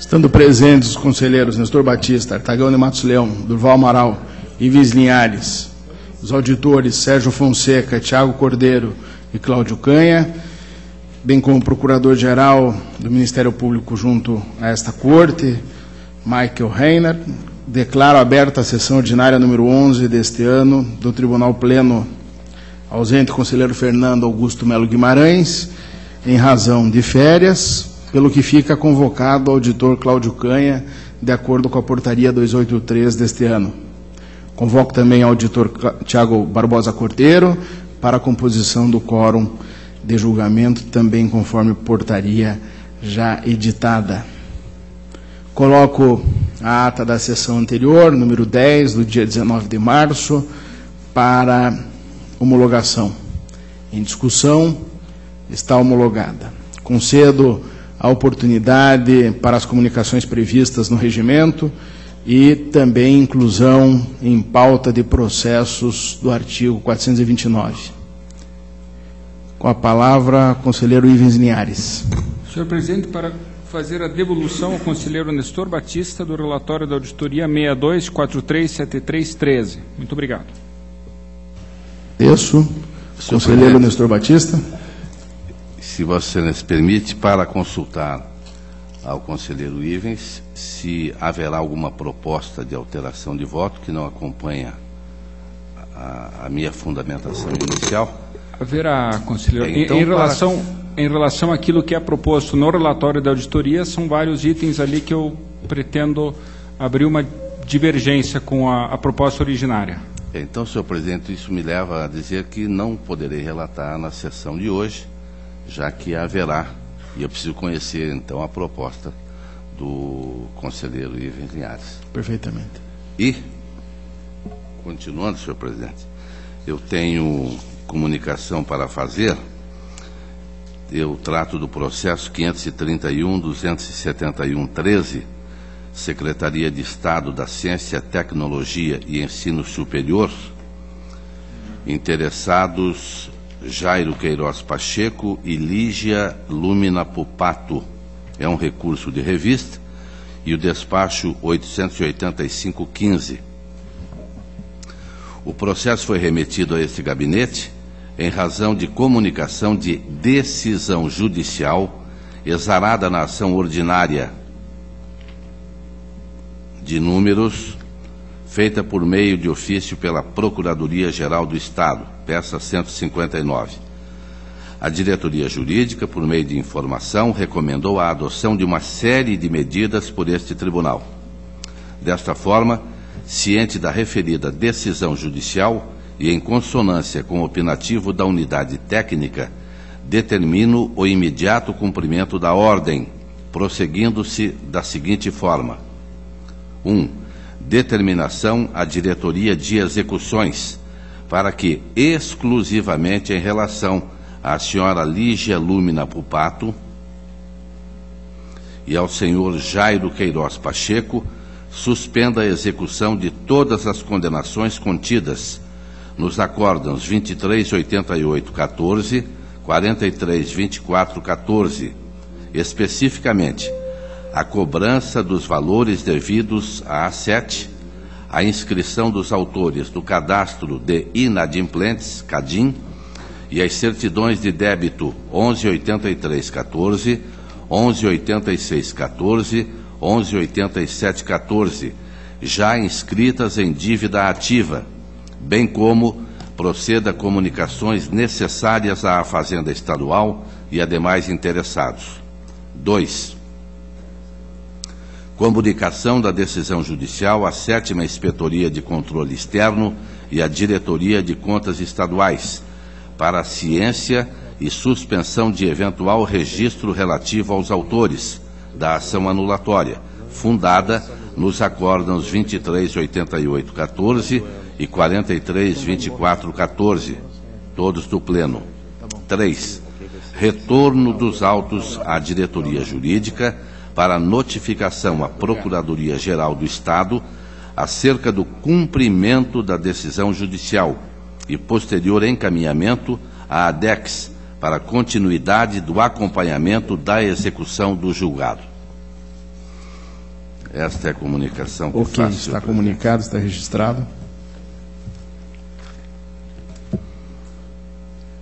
Estando presentes os conselheiros Nestor Batista, Artagão de Matos Leão, Durval Amaral, Ives Linhares, os auditores Sérgio Fonseca, Tiago Cordeiro e Cláudio Canha, bem como o procurador-geral do Ministério Público junto a esta Corte, Michael Reiner, declaro aberta a sessão ordinária número 11 deste ano do Tribunal Pleno, ausente o conselheiro Fernando Augusto Melo Guimarães, em razão de férias, pelo que fica convocado o auditor Cláudio Canha, de acordo com a portaria 283 deste ano. Convoco também o auditor Tiago Barbosa Cordeiro para a composição do quórum de julgamento, também conforme portaria já editada. Coloco a ata da sessão anterior, número 10, do dia 19 de março, para homologação. Em discussão, está homologada. Concedo a oportunidade para as comunicações previstas no regimento e também inclusão em pauta de processos do artigo 429. Com a palavra, conselheiro Ives Linhares. Senhor presidente, para fazer a devolução ao conselheiro Nestor Batista do relatório da auditoria 62437313. Muito obrigado. Isso. Conselheiro Nestor Batista. Se Vossa Excelência permite, para consultar ao conselheiro Ivens se haverá alguma proposta de alteração de voto que não acompanha a minha fundamentação inicial. Haverá, conselheiro. Então, em relação àquilo que é proposto no relatório da auditoria, são vários itens ali que eu pretendo abrir uma divergência com a proposta originária. Então, senhor presidente, isso me leva a dizer que não poderei relatar na sessão de hoje, já que haverá, e eu preciso conhecer, então, a proposta do conselheiro Ives Linhares. Perfeitamente. E, continuando, senhor presidente, eu tenho comunicação para fazer. Eu trato do processo 531.271.13, Secretaria de Estado da Ciência, Tecnologia e Ensino Superior, interessados Jairo Queiroz Pacheco e Lígia Lúmina Pupato. É um recurso de revista e o despacho 885-15. O processo foi remetido a este gabinete em razão de comunicação de decisão judicial exarada na ação ordinária de números feita por meio de ofício pela Procuradoria-Geral do Estado, peça 159. A diretoria jurídica, por meio de informação, recomendou a adoção de uma série de medidas por este tribunal. Desta forma, ciente da referida decisão judicial e em consonância com o opinativo da unidade técnica, determino o imediato cumprimento da ordem, prosseguindo-se da seguinte forma: 1. Determinação à diretoria de execuções, para que, exclusivamente em relação à senhora Lígia Lúmina Pupato e ao senhor Jairo Queiroz Pacheco, suspenda a execução de todas as condenações contidas nos acórdãos 2388-14, 4324-14, especificamente a cobrança dos valores devidos à A7, a inscrição dos autores do cadastro de inadimplentes, CADIM, e as certidões de débito 1183-14, 1186-14, 1187-14, já inscritas em dívida ativa, bem como proceda a comunicações necessárias à Fazenda Estadual e a demais interessados. 2. Comunicação da decisão judicial à 7ª Inspetoria de Controle Externo e à Diretoria de Contas Estaduais, para a ciência e suspensão de eventual registro relativo aos autores da ação anulatória, fundada nos acórdãos 2388-14 e 4324-14, todos do Pleno. 3. Retorno dos autos à diretoria jurídica para notificação à Procuradoria-Geral do Estado acerca do cumprimento da decisão judicial e posterior encaminhamento à ADEX para continuidade do acompanhamento da execução do julgado. Esta é a comunicação que Ok, faço, está comunicado, está registrado.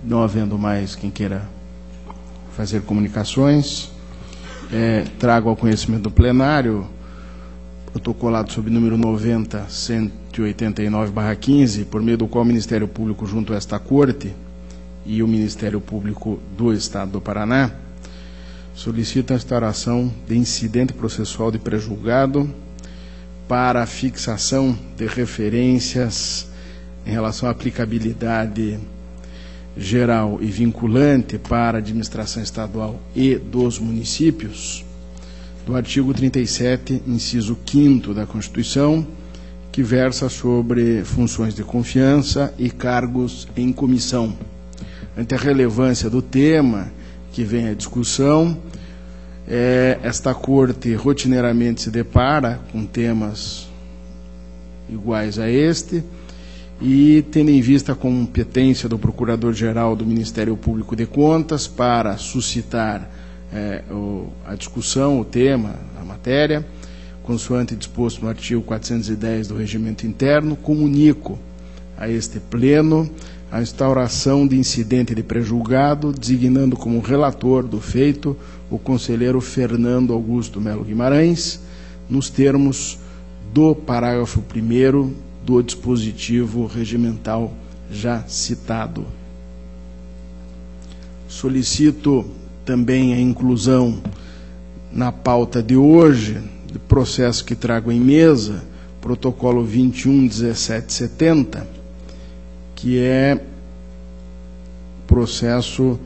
Não havendo mais quem queira fazer comunicações, trago ao conhecimento do plenário, protocolado sob número 90-189/15, por meio do qual o Ministério Público, junto a esta Corte e o Ministério Público do Estado do Paraná, solicita a instauração de incidente processual de pré-julgado para a fixação de referências em relação à aplicabilidade geral e vinculante para a administração estadual e dos municípios, do artigo 37, inciso 5º da Constituição, que versa sobre funções de confiança e cargos em comissão. Ante a relevância do tema que vem à discussão, esta Corte rotineiramente se depara com temas iguais a este, e tendo em vista a competência do Procurador-Geral do Ministério Público de Contas para suscitar a discussão, o tema, a matéria, consoante disposto no artigo 410 do Regimento Interno, comunico a este Pleno a instauração de incidente de pré-julgado, designando como relator do feito o conselheiro Fernando Augusto Melo Guimarães, nos termos do parágrafo 1º do dispositivo regimental já citado. Solicito também a inclusão na pauta de hoje do processo que trago em mesa, protocolo 21.1770, que é processo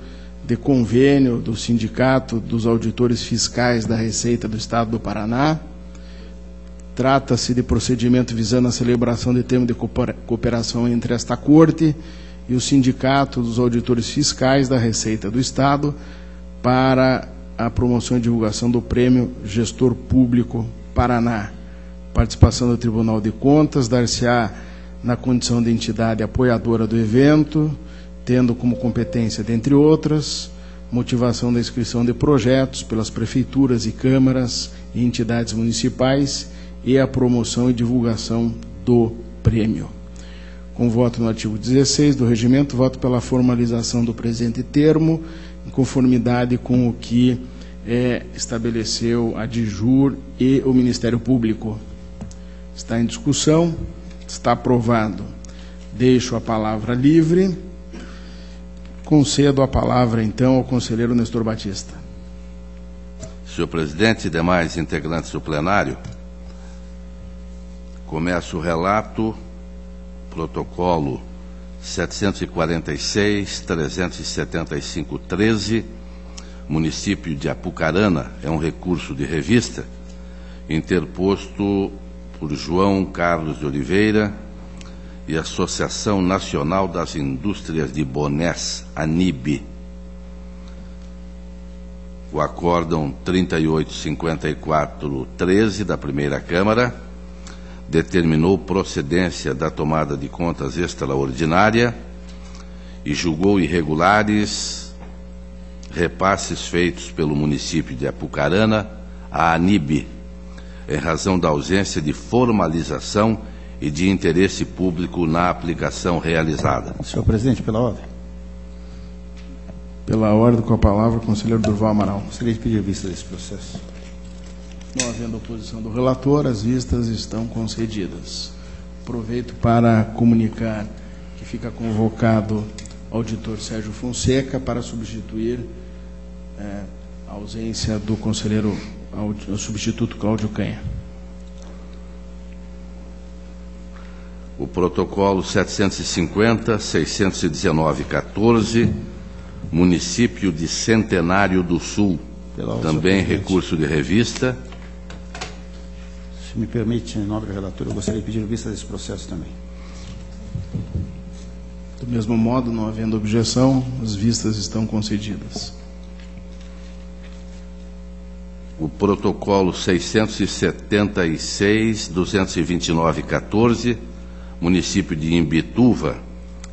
de convênio do Sindicato dos Auditores Fiscais da Receita do Estado do Paraná. Trata-se de procedimento visando a celebração de termo de cooperação entre esta Corte e o Sindicato dos Auditores Fiscais da Receita do Estado para a promoção e divulgação do Prêmio Gestor Público Paraná. Participação do Tribunal de Contas dar-se-á na condição de entidade apoiadora do evento, tendo como competência, dentre outras, motivação da inscrição de projetos pelas prefeituras e câmaras e entidades municipais e a promoção e divulgação do prêmio. Com voto no artigo 16 do regimento, voto pela formalização do presente termo, em conformidade com o que estabeleceu a DIJUR e o Ministério Público. Está em discussão, está aprovado. Deixo a palavra livre. Concedo a palavra, então, ao conselheiro Nestor Batista. Senhor presidente e demais integrantes do plenário, começo o relato, protocolo 746-375-13, município de Apucarana, é um recurso de revista, interposto por João Carlos de Oliveira e Associação Nacional das Indústrias de Bonés, ANIB. O acórdão 3854-13 da primeira Câmara determinou procedência da tomada de contas extraordinária e julgou irregulares repasses feitos pelo município de Apucarana à ANIB, em razão da ausência de formalização e de interesse público na aplicação realizada. Senhor presidente, pela ordem. Pela ordem, com a palavra, o conselheiro Durval Amaral. Gostaria de pedir vista desse processo. Não havendo oposição do relator, as vistas estão concedidas. Aproveito para comunicar que fica convocado o auditor Sérgio Fonseca para substituir a ausência do conselheiro o substituto Cláudio Canha. O protocolo 750-619-14, município de Centenário do Sul, também recurso de revista. Se me permite, em nome do relator, eu gostaria de pedir vista desse processo também. Do mesmo modo, não havendo objeção, as vistas estão concedidas. O protocolo 676-229-14, município de Imbituva,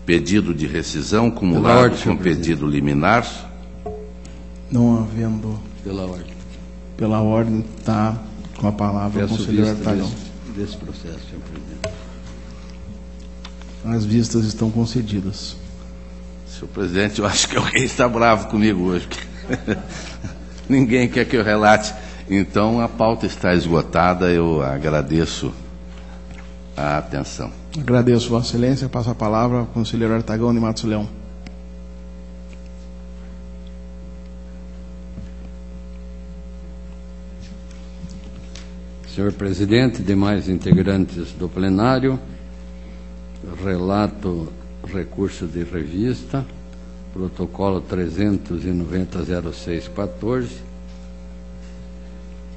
pedido de rescisão cumulado com pedido liminar. Não havendo... Pela ordem está Com a palavra, o conselheiro Artagão. Desse processo, senhor presidente. As vistas estão concedidas. Senhor presidente, eu acho que alguém está bravo comigo hoje. Ninguém quer que eu relate. Então, a pauta está esgotada. Eu agradeço a atenção. Agradeço, Vossa Excelência. Passo a palavra ao conselheiro Artagão de Matos Leão. Senhor presidente, demais integrantes do plenário, relato recurso de revista, protocolo 390-0614,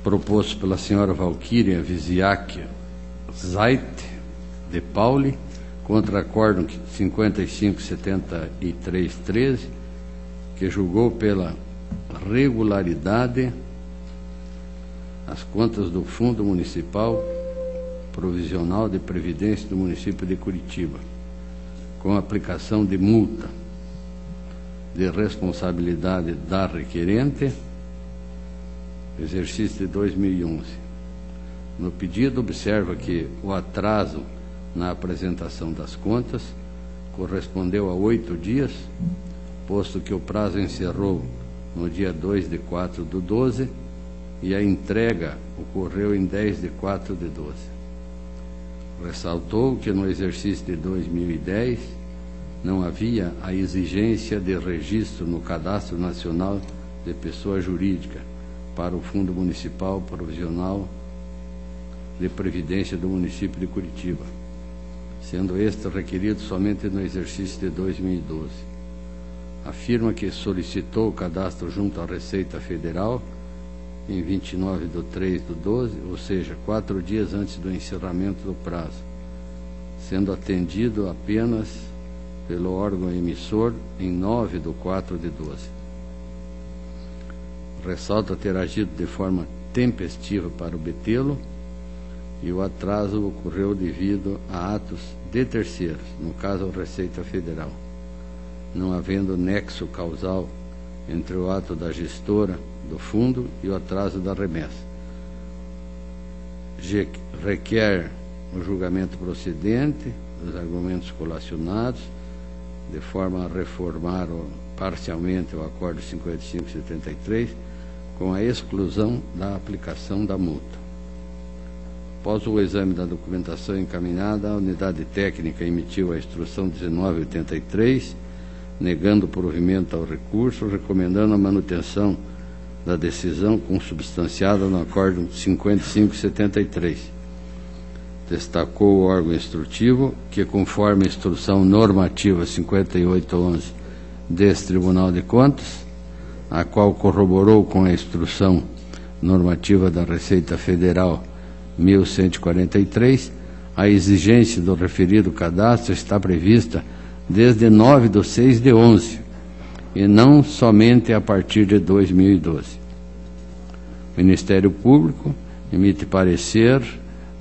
proposto pela senhora Valquíria Viziac Zait de Pauli, contra acórdão 557313, que julgou pela regularidade as contas do Fundo Municipal Provisional de Previdência do município de Curitiba, com aplicação de multa de responsabilidade da requerente, exercício de 2011. No pedido, observa que o atraso na apresentação das contas correspondeu a 8 dias, posto que o prazo encerrou no dia 2/4/12 e a entrega ocorreu em 10/4/12. Ressaltou que no exercício de 2010 não havia a exigência de registro no Cadastro Nacional de Pessoa Jurídica para o Fundo Municipal Provisional de Previdência do município de Curitiba, sendo este requerido somente no exercício de 2012. Afirma que solicitou o cadastro junto à Receita Federal em 29/3/12, ou seja, 4 dias antes do encerramento do prazo, sendo atendido apenas pelo órgão emissor em 9/4/12. Ressalta ter agido de forma tempestiva para obtê-lo e o atraso ocorreu devido a atos de terceiros, no caso a Receita Federal, não havendo nexo causal entre o ato da gestora do fundo e o atraso da remessa. Requer o julgamento procedente dos argumentos colacionados, de forma a reformar parcialmente o Acórdão 5573, com a exclusão da aplicação da multa. Após o exame da documentação encaminhada, a unidade técnica emitiu a instrução 1983, negando provimento ao recurso, recomendando a manutenção da decisão consubstanciada no Acórdão 5573. Destacou o órgão instrutivo que, conforme a instrução normativa 5811 deste Tribunal de Contas, a qual corroborou com a instrução normativa da Receita Federal 1143, a exigência do referido cadastro está prevista desde 9/6/11 e não somente a partir de 2012. O Ministério Público emite parecer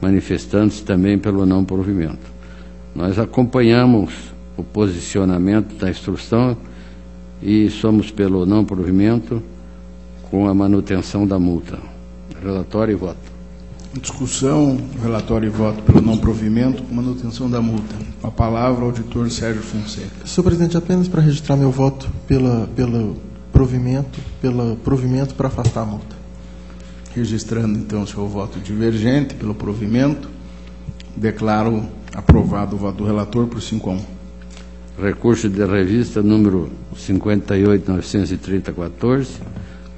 manifestando-se também pelo não provimento. Nós acompanhamos o posicionamento da instrução e somos pelo não provimento com a manutenção da multa. Relatório e voto. Discussão, relatório e voto pelo não provimento com manutenção da multa. A palavra ao auditor Sérgio Fonseca. Senhor presidente, apenas para registrar meu voto pelo provimento para afastar a multa. Registrando, então, seu voto divergente pelo provimento, declaro aprovado o voto do relator por 5-1. Recurso de revista número 58.930/14,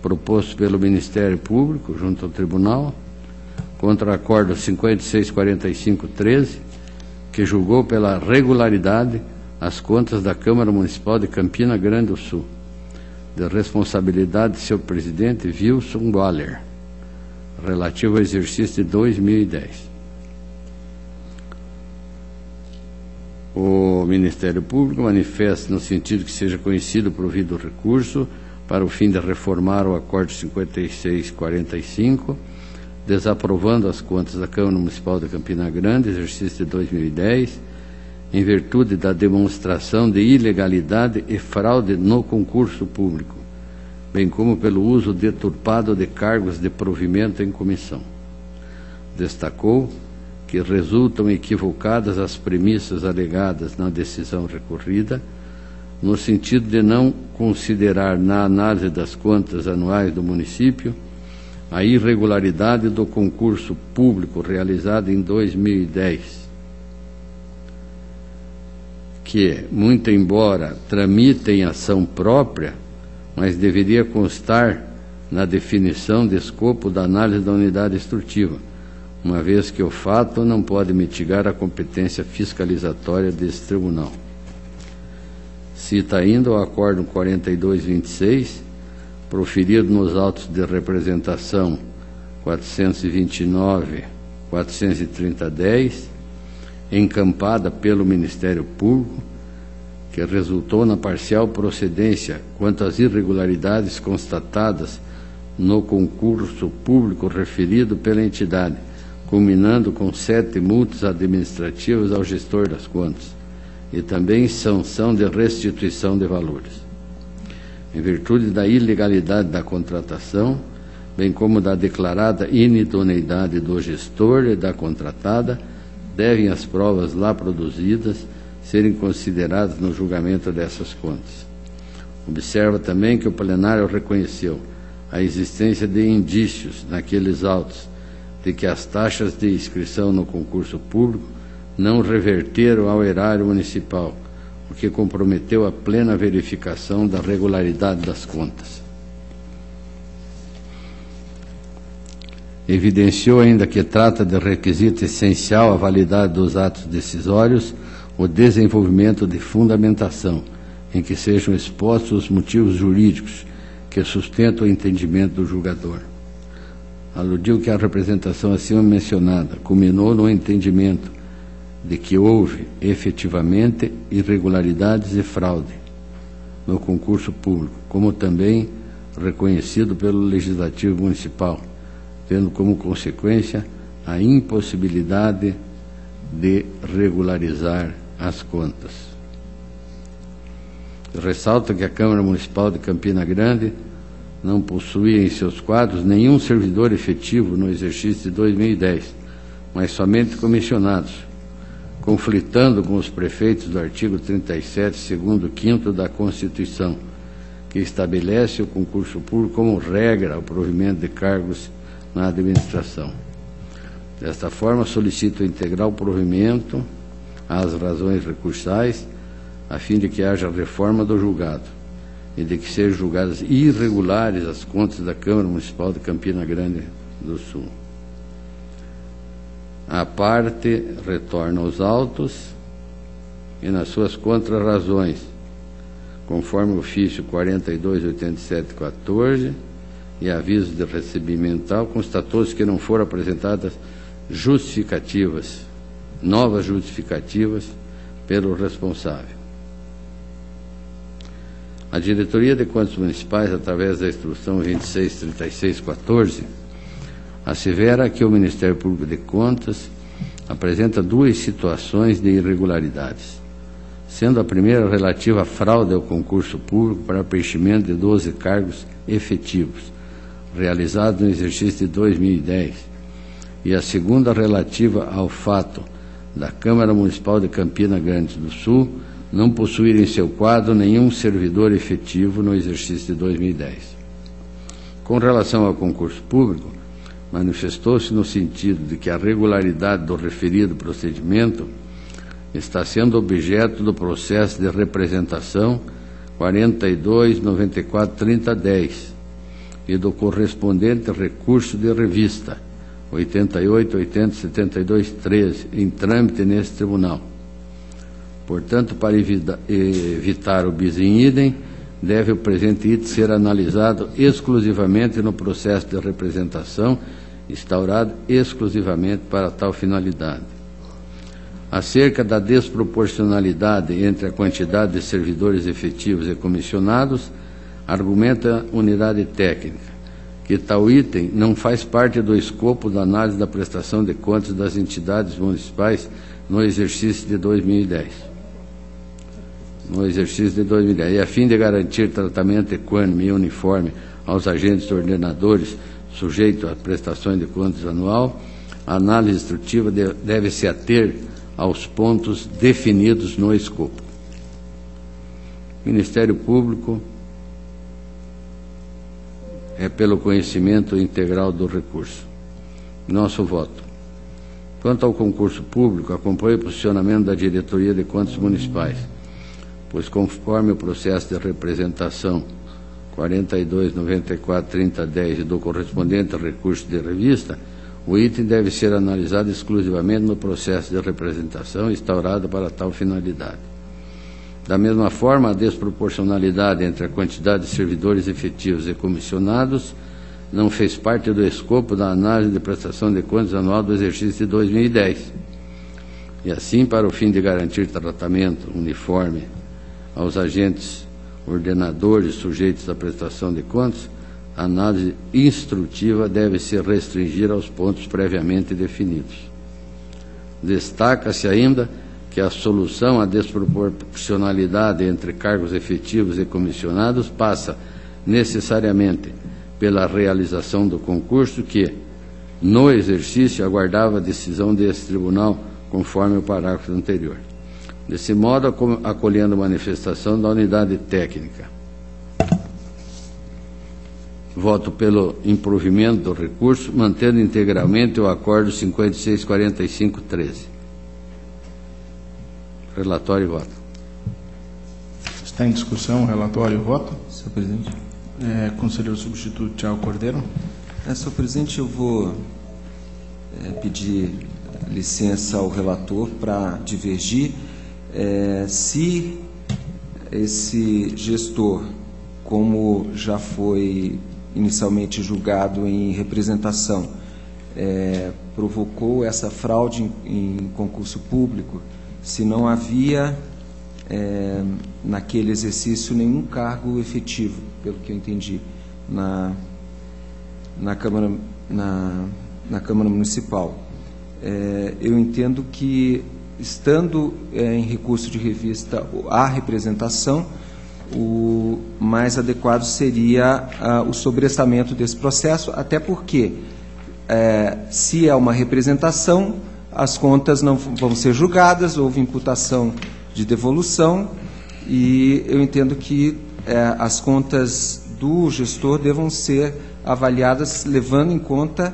proposto pelo Ministério Público junto ao Tribunal, contra acórdão 564513, que julgou pela regularidade as contas da Câmara Municipal de Campina Grande do Sul, de responsabilidade de seu presidente Wilson Waller, relativo ao exercício de 2010. O Ministério Público manifesta no sentido que seja conhecido o provido do recurso para o fim de reformar o Acórdão 5645, desaprovando as contas da Câmara Municipal de Campina Grande, exercício de 2010, em virtude da demonstração de ilegalidade e fraude no concurso público, bem como pelo uso deturpado de cargos de provimento em comissão. destacou que resultam equivocadas as premissas alegadas na decisão recorrida, no sentido de não considerar na análise das contas anuais do município a irregularidade do concurso público realizado em 2010, que, muito embora tramite em ação própria, mas deveria constar na definição de escopo da análise da unidade instrutiva, uma vez que o fato não pode mitigar a competência fiscalizatória desse tribunal. Cita ainda o Acórdão 4226, proferido nos autos de representação 429-430-10, encampada pelo Ministério Público, que resultou na parcial procedência quanto às irregularidades constatadas no concurso público referido pela entidade, culminando com 7 multas administrativas ao gestor das contas e também sanção de restituição de valores. Em virtude da ilegalidade da contratação, bem como da declarada inidoneidade do gestor e da contratada, devem as provas lá produzidas serem consideradas no julgamento dessas contas. Observa também que o plenário reconheceu a existência de indícios naqueles autos de que as taxas de inscrição no concurso público não reverteram ao erário municipal, o que comprometeu a plena verificação da regularidade das contas. Evidenciou ainda que trata de requisito essencial à validade dos atos decisórios o desenvolvimento de fundamentação, em que sejam expostos os motivos jurídicos que sustentam o entendimento do julgador. Aludiu que a representação acima mencionada culminou no entendimento de que houve, efetivamente, irregularidades e fraude no concurso público, como também reconhecido pelo Legislativo Municipal, tendo como consequência a impossibilidade de regularizar as contas. Ressalta que a Câmara Municipal de Campina Grande não possuía em seus quadros nenhum servidor efetivo no exercício de 2010, mas somente comissionados, conflitando com os prefeitos do artigo 37, segundo 5º da Constituição, que estabelece o concurso público como regra ao provimento de cargos na administração. Desta forma, solicito integrar o provimento às razões recursais, a fim de que haja reforma do julgado e de que sejam julgadas irregulares as contas da Câmara Municipal de Campina Grande do Sul. A parte retorna aos autos e nas suas contrarrazões, conforme o ofício 428714 e aviso de recebimento tal, constatou-se que não foram apresentadas justificativas, novas justificativas pelo responsável. A Diretoria de Contas Municipais, através da Instrução 263614, assevera que o Ministério Público de Contas apresenta 2 situações de irregularidades, sendo a primeira relativa à fraude ao concurso público para preenchimento de 12 cargos efetivos, realizados no exercício de 2010, e a segunda relativa ao fato da Câmara Municipal de Campina Grande do Sul não possuir em seu quadro nenhum servidor efetivo no exercício de 2010. Com relação ao concurso público, manifestou-se no sentido de que a regularidade do referido procedimento está sendo objeto do processo de representação 42.94.30.10 e do correspondente recurso de revista 88.80.72.13 em trâmite nesse tribunal. Portanto, para evitar o bis in idem, deve o presente item ser analisado exclusivamente no processo de representação, instaurado exclusivamente para tal finalidade. Acerca da desproporcionalidade entre a quantidade de servidores efetivos e comissionados, argumenta a unidade técnica que tal item não faz parte do escopo da análise da prestação de contas das entidades municipais no exercício de 2010. E a fim de garantir tratamento equânime e uniforme aos agentes ordenadores sujeitos às prestações de contas anual, a análise instrutiva deve se ater aos pontos definidos no escopo. Ministério Público é pelo conhecimento integral do recurso. Nosso voto. Quanto ao concurso público, acompanho o posicionamento da Diretoria de Contas Municipais, pois conforme o processo de representação 42.94.30.10 e do correspondente recurso de revista, o item deve ser analisado exclusivamente no processo de representação instaurado para tal finalidade. Da mesma forma, a desproporcionalidade entre a quantidade de servidores efetivos e comissionados não fez parte do escopo da análise de prestação de contas anual do exercício de 2010. E assim, para o fim de garantir tratamento uniforme aos agentes ordenadores sujeitos à prestação de contas, a análise instrutiva deve se restringir aos pontos previamente definidos. Destaca-se ainda que a solução à desproporcionalidade entre cargos efetivos e comissionados passa necessariamente pela realização do concurso que, no exercício, aguardava a decisão desse tribunal, conforme o parágrafo anterior. Desse modo, acolhendo a manifestação da unidade técnica, voto pelo improvimento do recurso, mantendo integralmente o acordo 5645-13. Relatório e voto. Está em discussão o relatório e o voto. Senhor presidente. Conselheiro substituto Tiago Cordeiro. Senhor presidente, eu vou pedir licença ao relator para divergir. Se esse gestor, como já foi inicialmente julgado em representação, provocou essa fraude em concurso público, se não havia naquele exercício nenhum cargo efetivo, pelo que eu entendi, na Câmara Municipal. Eu entendo que, estando em recurso de revista a representação, o mais adequado seria o sobrestamento desse processo, até porque, se é uma representação, as contas não vão ser julgadas, houve imputação de devolução, e eu entendo que as contas do gestor devam ser avaliadas levando em conta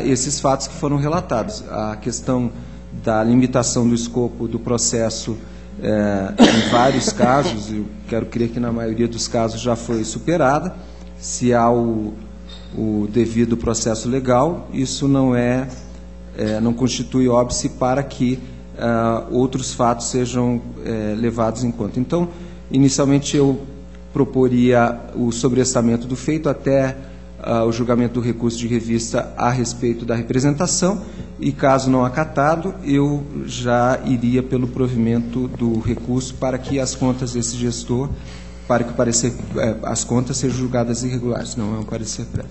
esses fatos que foram relatados. A questão da limitação do escopo do processo em vários casos, eu quero crer que na maioria dos casos já foi superada. Se há o devido processo legal, isso não constitui óbice para que outros fatos sejam levados em conta. Então, inicialmente eu proporia o sobrestamento do feito até o julgamento do recurso de revista a respeito da representação, e caso não acatado, eu já iria pelo provimento do recurso para que as contas desse gestor, para que as contas sejam julgadas irregulares, não é um parecer prévio.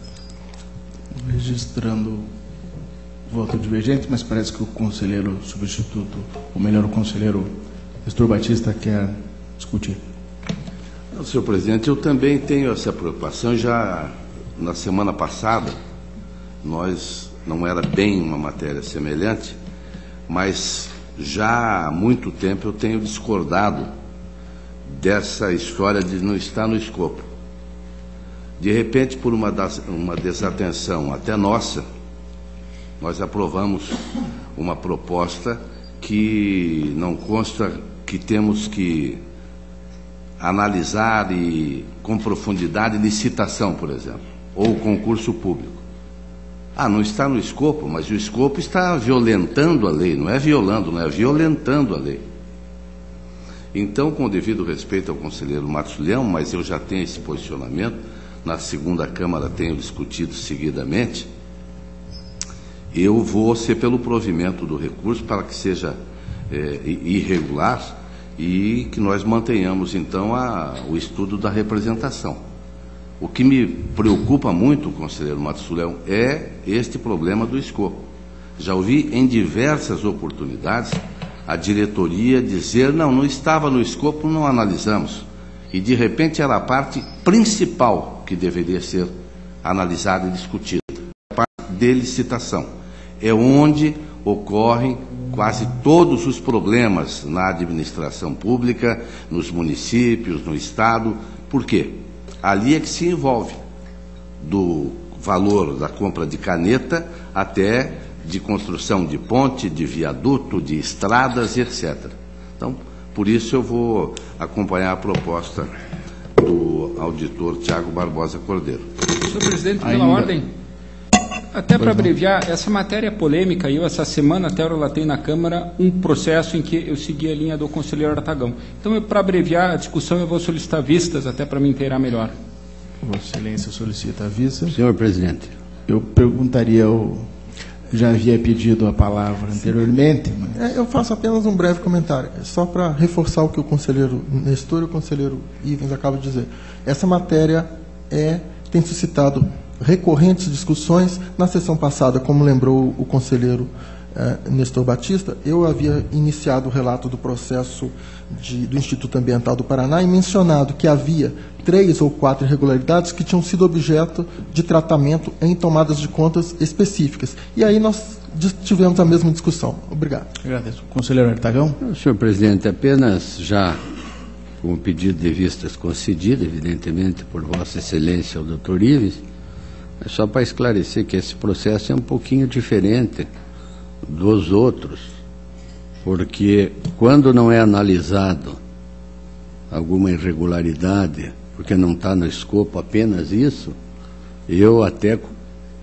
Registrando voto divergente, mas parece que o conselheiro substituto, ou melhor, o conselheiro Nestor Batista quer discutir. Não, senhor presidente, eu também tenho essa preocupação. Já na semana passada, não era bem uma matéria semelhante, mas já há muito tempo eu tenho discordado dessa história de não estar no escopo. De repente, por uma desatenção até nossa, nós aprovamos uma proposta que não consta que temos que analisar com profundidade licitação, por exemplo, ou concurso público. Não está no escopo, mas o escopo está violentando a lei, não é violando, não é violentando a lei. Então, com o devido respeito ao conselheiro Marcos Leão, mas eu já tenho esse posicionamento, na segunda Câmara tenho discutido seguidamente, eu vou ser pelo provimento do recurso para que seja irregular e que nós mantenhamos, então, o estudo da representação. O que me preocupa muito, conselheiro Matos Leão, é este problema do escopo. Já ouvi em diversas oportunidades a diretoria dizer, não estava no escopo, não analisamos. E, de repente, era a parte principal que deveria ser analisada e discutida, a parte de licitação. é onde ocorrem quase todos os problemas na administração pública, nos municípios, no Estado. Por quê? Ali é que se envolve, do valor da compra de caneta até de construção de ponte, de viaduto, de estradas, etc. Então, por isso eu vou acompanhar a proposta do auditor Tiago Barbosa Cordeiro. Senhor presidente, pela ordem, até para abreviar, essa matéria polêmica, eu essa semana até relatei na Câmara um processo em que eu segui a linha do conselheiro Artagão. Então, para abreviar a discussão, eu vou solicitar vistas, até para me inteirar melhor. Vossa Excelência solicita a vista. Senhor presidente. Eu perguntaria, eu já havia pedido a palavra anteriormente. Eu faço apenas um breve comentário, só para reforçar o que o conselheiro Nestor e o conselheiro Ivens acabam de dizer. Essa matéria tem suscitado recorrentes discussões. Na sessão passada, como lembrou o conselheiro Nestor Batista, eu havia iniciado o relato do processo do Instituto Ambiental do Paraná e mencionado que havia 3 ou 4 irregularidades que tinham sido objeto de tratamento em tomadas de contas específicas. E aí nós tivemos a mesma discussão. Obrigado. Agradeço. Conselheiro Artagão. Senhor presidente, apenas já com o pedido de vistas concedido, evidentemente, por Vossa Excelência, o doutor Ives, é só para esclarecer que esse processo é um pouquinho diferente dos outros, porque quando não é analisado alguma irregularidade, porque não está no escopo apenas isso, eu até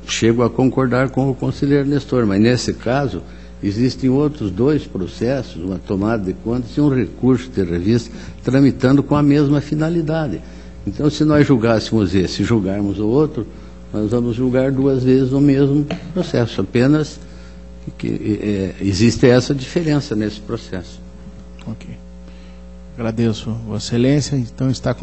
chego a concordar com o conselheiro Nestor, mas nesse caso existem outros 2 processos, uma tomada de contas e um recurso de revista tramitando com a mesma finalidade. Então, se nós julgássemos esse e julgarmos o outro, nós vamos julgar 2 vezes o mesmo processo, apenas que existe essa diferença nesse processo. Ok. Agradeço, Vossa Excelência. Então está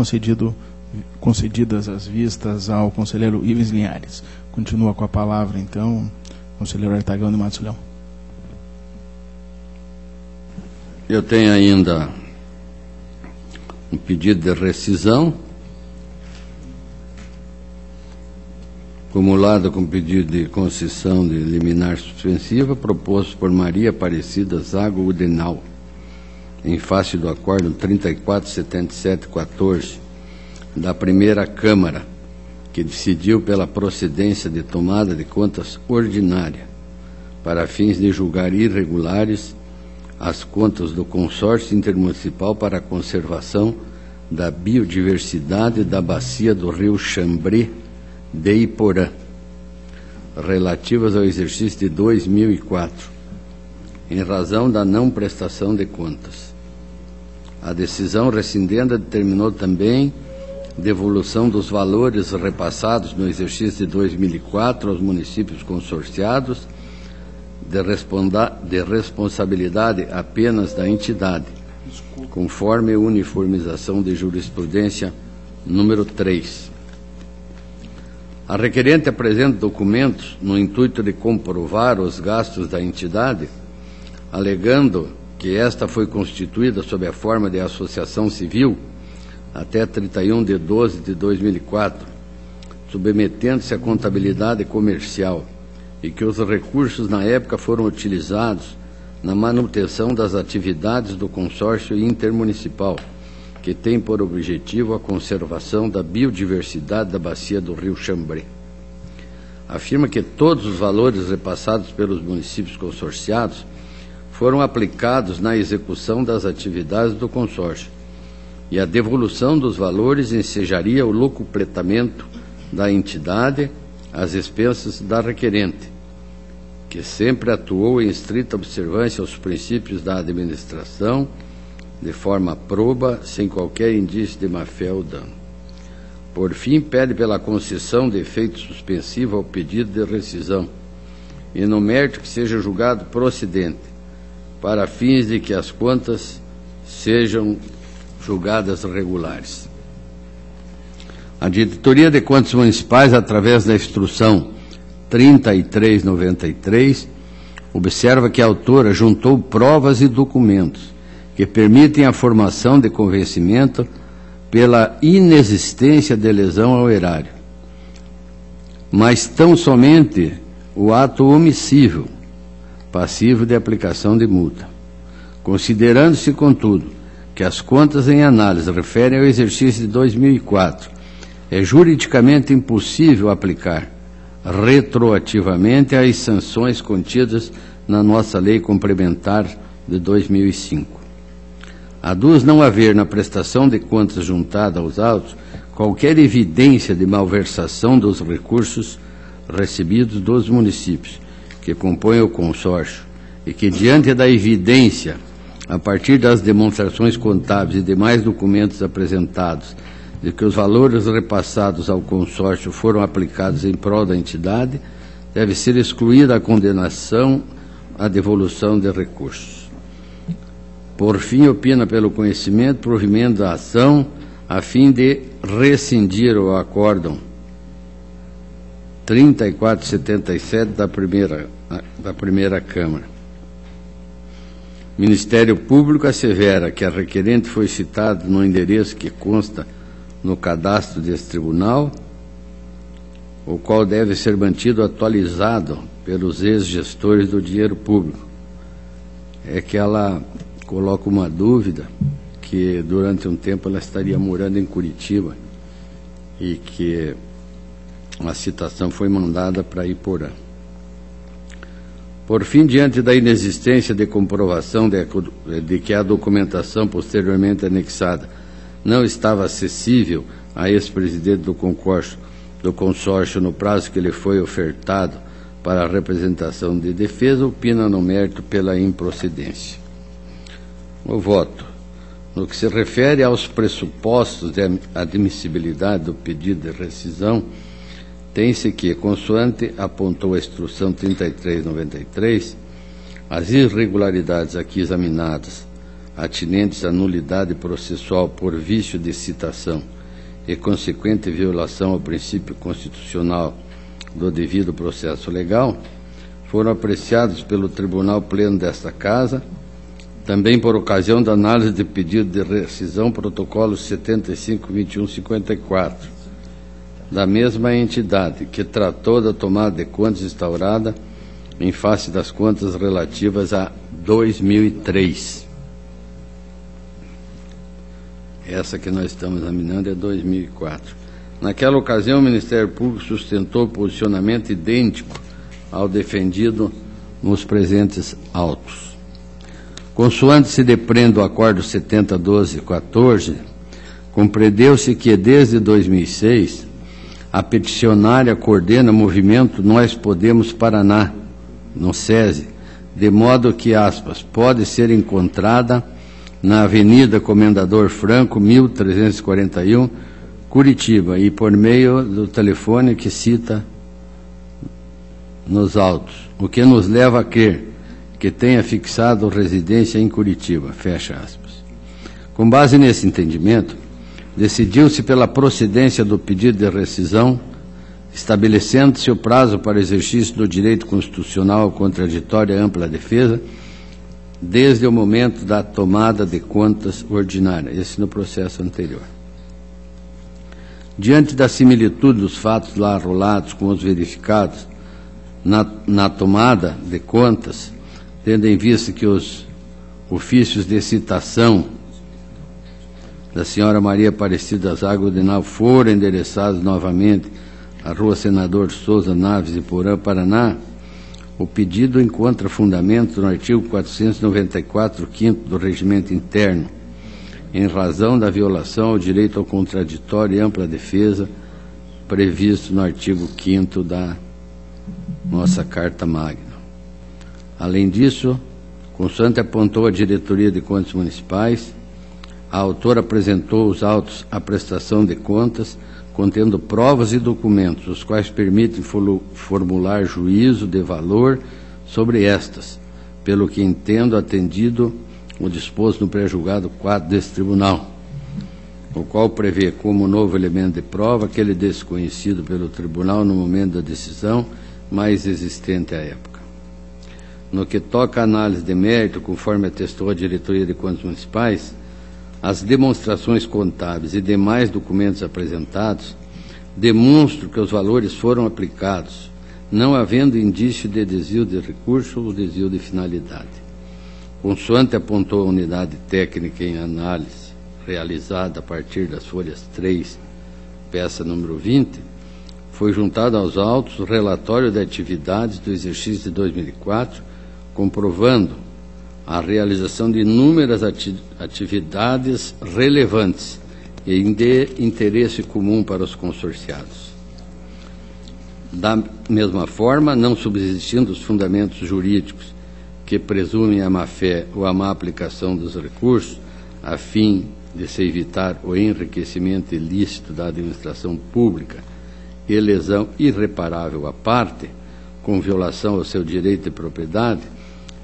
concedidas as vistas ao conselheiro Ivens Linhares. Continua com a palavra, então, conselheiro Artagão de Matos Leão. Eu tenho ainda um pedido de rescisão, acumulado com pedido de concessão de liminar suspensiva, proposto por Maria Aparecida Zago Udenal, em face do Acórdão 347714 da Primeira Câmara, que decidiu pela procedência de tomada de contas ordinária, para fins de julgar irregulares as contas do Consórcio Intermunicipal para a Conservação da Biodiversidade da Bacia do Rio Xambrê de Iporã, relativas ao exercício de 2004, em razão da não prestação de contas. A decisão rescindenda determinou também devolução dos valores repassados no exercício de 2004 aos municípios consorciados, de responsabilidade apenas da entidade, conforme a uniformização de jurisprudência número 3. A requerente apresenta documentos no intuito de comprovar os gastos da entidade, alegando que esta foi constituída sob a forma de associação civil até 31/12/2004, submetendo-se à contabilidade comercial, e que os recursos na época foram utilizados na manutenção das atividades do consórcio intermunicipal, que tem por objetivo a conservação da biodiversidade da bacia do Rio Xambrê. Afirma que todos os valores repassados pelos municípios consorciados foram aplicados na execução das atividades do consórcio, e a devolução dos valores ensejaria o locupletamento da entidade às expensas da requerente, que sempre atuou em estrita observância aos princípios da administração, de forma proba, sem qualquer indício de má-fé ou dano. Por fim, pede pela concessão de efeito suspensivo ao pedido de rescisão, e no mérito que seja julgado procedente, para fins de que as contas sejam julgadas regulares. A Diretoria de Contas Municipais, através da instrução 3393, observa que a autora juntou provas e documentos que permitem a formação de convencimento pela inexistência de lesão ao erário, mas tão somente o ato omissivo passivo de aplicação de multa. Considerando-se, contudo, que as contas em análise referem ao exercício de 2004, é juridicamente impossível aplicar retroativamente as sanções contidas na nossa lei complementar de 2005. Aduz não haver na prestação de contas juntada aos autos qualquer evidência de malversação dos recursos recebidos dos municípios que compõem o consórcio e que, diante da evidência, a partir das demonstrações contábeis e demais documentos apresentados, de que os valores repassados ao consórcio foram aplicados em prol da entidade, deve ser excluída a condenação à devolução de recursos. Por fim, opina pelo conhecimento, provimento da ação, a fim de rescindir o acórdão 3477 da primeira Câmara. Ministério Público assevera que a requerente foi citada no endereço que consta no cadastro deste tribunal, o qual deve ser mantido atualizado pelos ex-gestores do dinheiro público. É que ela coloca uma dúvida que durante um tempo ela estaria morando em Curitiba e que a citação foi mandada para Iporã. Por fim, diante da inexistência de comprovação de que a documentação posteriormente anexada não estava acessível a ex-presidente do consórcio no prazo que lhe foi ofertado para a representação de defesa, opina no mérito pela improcedência. O voto. No que se refere aos pressupostos de admissibilidade do pedido de rescisão, tem-se que, consoante apontou a Instrução 3393, as irregularidades aqui examinadas, atinentes à nulidade processual por vício de citação e consequente violação ao princípio constitucional do devido processo legal, foram apreciados pelo Tribunal Pleno desta Casa, também por ocasião da análise de pedido de rescisão, protocolo 75-2154, da mesma entidade, que tratou da tomada de contas instaurada em face das contas relativas a 2003. Essa que nós estamos examinando é 2004. Naquela ocasião, o Ministério Público sustentou posicionamento idêntico ao defendido nos presentes autos. Consoante se depreende do Acordo 7012-14, compreendeu-se que, desde 2006, a peticionária coordena o movimento Nós Podemos Paraná, no SESI, de modo que, aspas, pode ser encontrada na Avenida Comendador Franco, 1341, Curitiba, e por meio do telefone que cita nos autos, o que nos leva a crer que tenha fixado residência em Curitiba, fecha aspas. Com base nesse entendimento, decidiu-se pela procedência do pedido de rescisão, estabelecendo-se o prazo para exercício do direito constitucional ao contraditório e ampla defesa, desde o momento da tomada de contas ordinária, esse no processo anterior. Diante da similitude dos fatos lá rolados com os verificados na tomada de contas, tendo em vista que os ofícios de citação da senhora Maria Aparecida Zago Godinal foram endereçados novamente à Rua Senador Souza Naves, Iporã, Paraná, o pedido encontra fundamento no artigo 494, 5º do Regimento Interno, em razão da violação ao direito ao contraditório e ampla defesa previsto no artigo 5º da nossa Carta Magna. Além disso, consoante apontou a Diretoria de Contas Municipais, a autora apresentou os autos à prestação de contas, contendo provas e documentos, os quais permitem formular juízo de valor sobre estas, pelo que entendo atendido o disposto no pré-julgado 4 deste tribunal, o qual prevê como novo elemento de prova aquele desconhecido pelo tribunal no momento da decisão, mais existente à época. No que toca à análise de mérito, conforme atestou a Diretoria de Contas Municipais, as demonstrações contábeis e demais documentos apresentados demonstram que os valores foram aplicados não havendo indício de desvio de recurso ou desvio de finalidade. Consoante apontou a unidade técnica em análise realizada a partir das folhas 3, peça número 20, foi juntado aos autos o relatório de atividades do exercício de 2004, comprovando a realização de inúmeras atividades relevantes e de interesse comum para os consorciados. Da mesma forma, não subsistindo os fundamentos jurídicos que presumem a má-fé ou a má aplicação dos recursos, a fim de se evitar o enriquecimento ilícito da administração pública e lesão irreparável à parte, com violação ao seu direito de propriedade,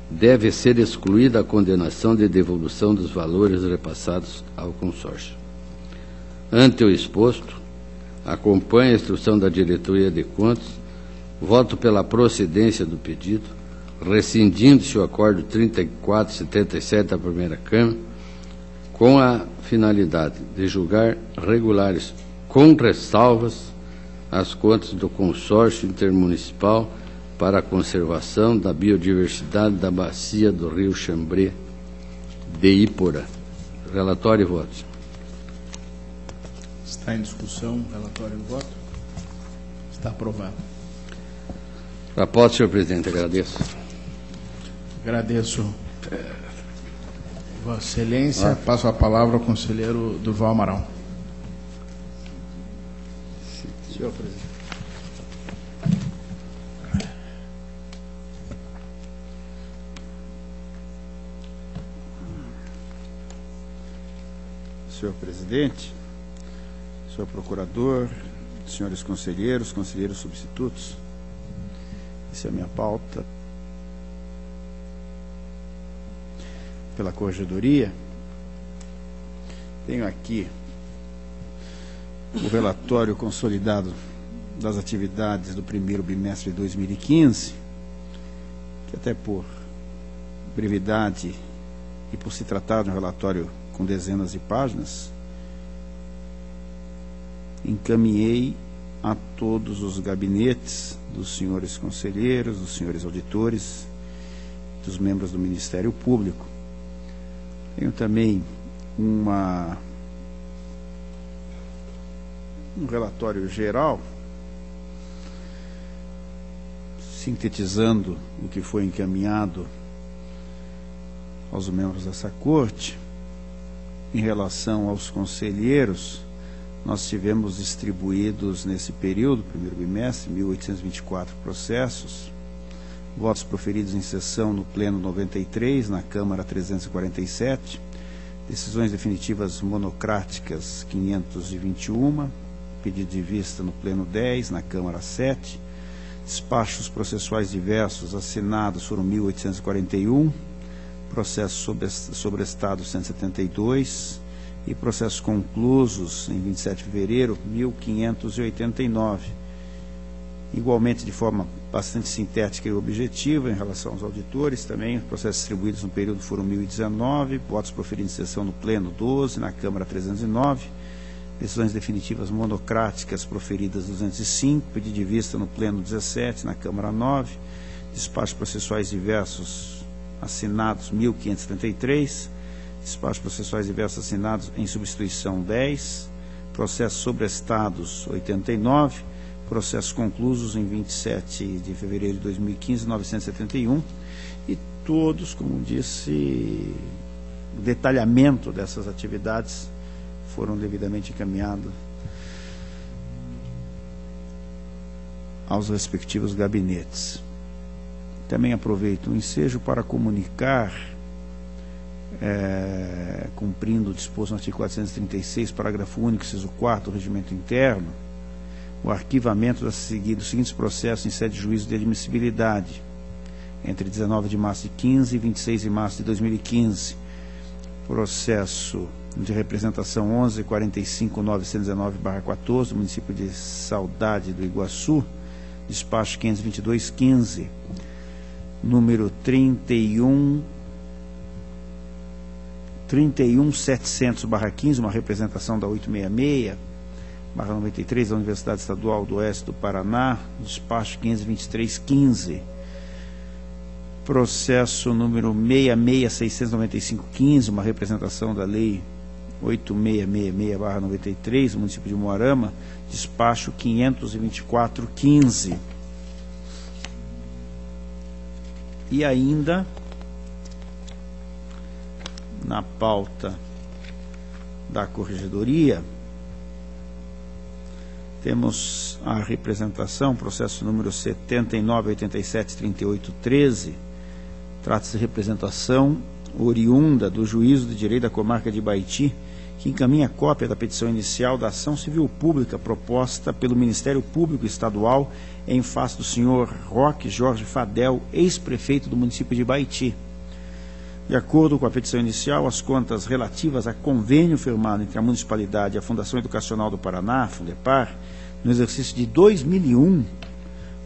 deve ser excluída a condenação de devolução dos valores repassados ao consórcio. Ante o exposto, acompanho a instrução da Diretoria de Contas, voto pela procedência do pedido, rescindindo-se o acordo 3477 da primeira Câmara, com a finalidade de julgar regulares, com ressalvas, as contas do consórcio intermunicipal para a conservação da biodiversidade da bacia do rio Xambrê de Iporã. Relatório e voto. Está em discussão o relatório e o voto? Está aprovado. Após, senhor presidente, agradeço. Agradeço, Vossa Excelência. Passo a palavra ao conselheiro Durval Amaral. Senhor presidente. Senhor presidente, senhor procurador, senhores conselheiros, conselheiros substitutos, essa é a minha pauta. Pela Corregedoria, tenho aqui o relatório consolidado das atividades do primeiro bimestre de 2015, que até por brevidade e por se tratar de um relatório com dezenas de páginas, encaminhei a todos os gabinetes dos senhores conselheiros, dos senhores auditores, dos membros do Ministério Público. Tenho também um relatório geral, sintetizando o que foi encaminhado aos membros dessa Corte. Em relação aos conselheiros, nós tivemos distribuídos nesse período, primeiro bimestre, 1.824 processos, votos proferidos em sessão no Pleno 93, na Câmara 347, decisões definitivas monocráticas 521, pedido de vista no Pleno 10, na Câmara 7, despachos processuais diversos assinados foram 1.841, processos sobre Estado 172 e processos conclusos em 27 de fevereiro 1.589. Igualmente, de forma bastante sintética e objetiva em relação aos auditores, também processos distribuídos no período foram 1.019, votos proferidos em sessão no Pleno 12, na Câmara 309, decisões definitivas monocráticas proferidas 205, pedido de vista no Pleno 17, na Câmara 9, despachos processuais diversos assinados 1.533, despachos processuais diversos assinados em substituição 10, processos sobre estados 89, processos conclusos em 27 de fevereiro de 2015, 971, e todos, como disse, o detalhamento dessas atividades foram devidamente encaminhados aos respectivos gabinetes. Também aproveito o ensejo para comunicar, cumprindo o disposto no artigo 436, parágrafo único, inciso 4 do Regimento Interno, o arquivamento dos seguintes processos em sede de juízo de admissibilidade, entre 19 de março de 15 e 26 de março de 2015. Processo de representação 11.45.919/14, do município de Saudade do Iguaçu, despacho 522-15, número 31700/15, uma representação da 866, 93, da Universidade Estadual do Oeste do Paraná, despacho 52315. Processo número 6669515, uma representação da Lei 8666/93, do município de Umuarama, despacho 52415. E ainda, na pauta da Corregedoria, temos a representação, processo número 79873813, trata-se de representação oriunda do Juízo de Direito da Comarca de Baiti, que encaminha cópia da petição inicial da ação civil pública proposta pelo Ministério Público Estadual em face do senhor Roque Jorge Fadel, ex-prefeito do município de Baiti. De acordo com a petição inicial, as contas relativas a convênio firmado entre a municipalidade e a Fundação Educacional do Paraná, Fundepar, no exercício de 2001,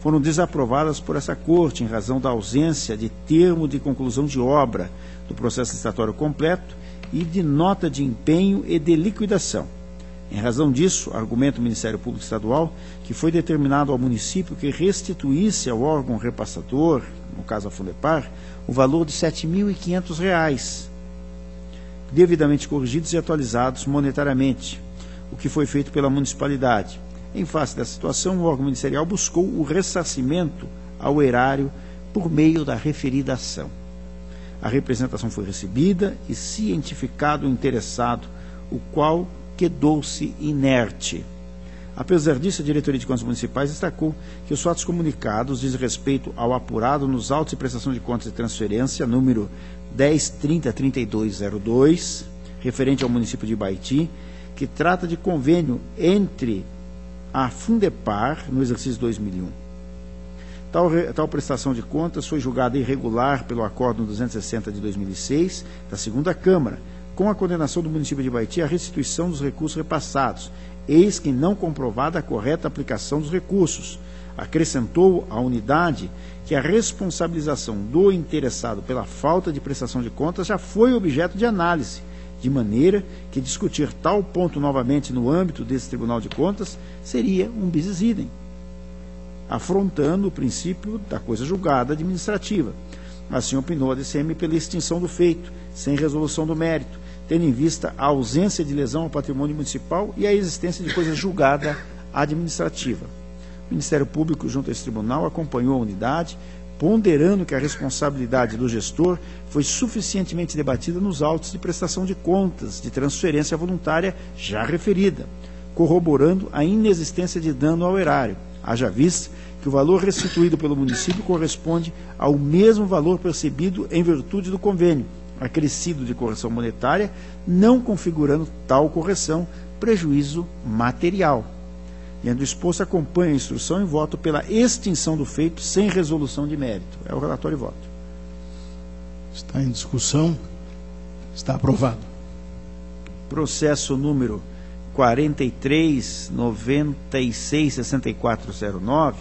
foram desaprovadas por essa Corte em razão da ausência de termo de conclusão de obra do processo licitatório completo e de nota de empenho e de liquidação. Em razão disso, argumenta o Ministério Público Estadual que foi determinado ao município que restituísse ao órgão repassador, no caso a Fundepar, o valor de R$ 7.500, devidamente corrigidos e atualizados monetariamente, o que foi feito pela municipalidade. Em face dessa situação, o órgão ministerial buscou o ressarcimento ao erário por meio da referida ação. A representação foi recebida e cientificado o interessado, o qual quedou-se inerte. Apesar disso, a Diretoria de Contas Municipais destacou que os fatos comunicados dizem respeito ao apurado nos autos de prestação de contas de transferência, número 10303202, referente ao município de Baiti, que trata de convênio entre a Fundepar, no exercício 2001. Tal prestação de contas foi julgada irregular pelo Acórdão 260 de 2006 da Segunda Câmara, com a condenação do município de Baiti à restituição dos recursos repassados, eis que não comprovada a correta aplicação dos recursos. Acrescentou a unidade que a responsabilização do interessado pela falta de prestação de contas já foi objeto de análise, de maneira que discutir tal ponto novamente no âmbito desse Tribunal de Contas seria um bis idem, afrontando o princípio da coisa julgada administrativa. Assim opinou a DCM pela extinção do feito, sem resolução do mérito, tendo em vista a ausência de lesão ao patrimônio municipal e a existência de coisa julgada administrativa. O Ministério Público, junto a esse tribunal, acompanhou a unidade, ponderando que a responsabilidade do gestor foi suficientemente debatida nos autos de prestação de contas de transferência voluntária já referida, corroborando a inexistência de dano ao erário, haja vista que o valor restituído pelo município corresponde ao mesmo valor percebido em virtude do convênio, acrescido de correção monetária, não configurando tal correção prejuízo material. Diante do exposto, acompanha a instrução e voto pela extinção do feito sem resolução de mérito. É o relatório e voto. Está em discussão. Está aprovado. Processo número 43966409,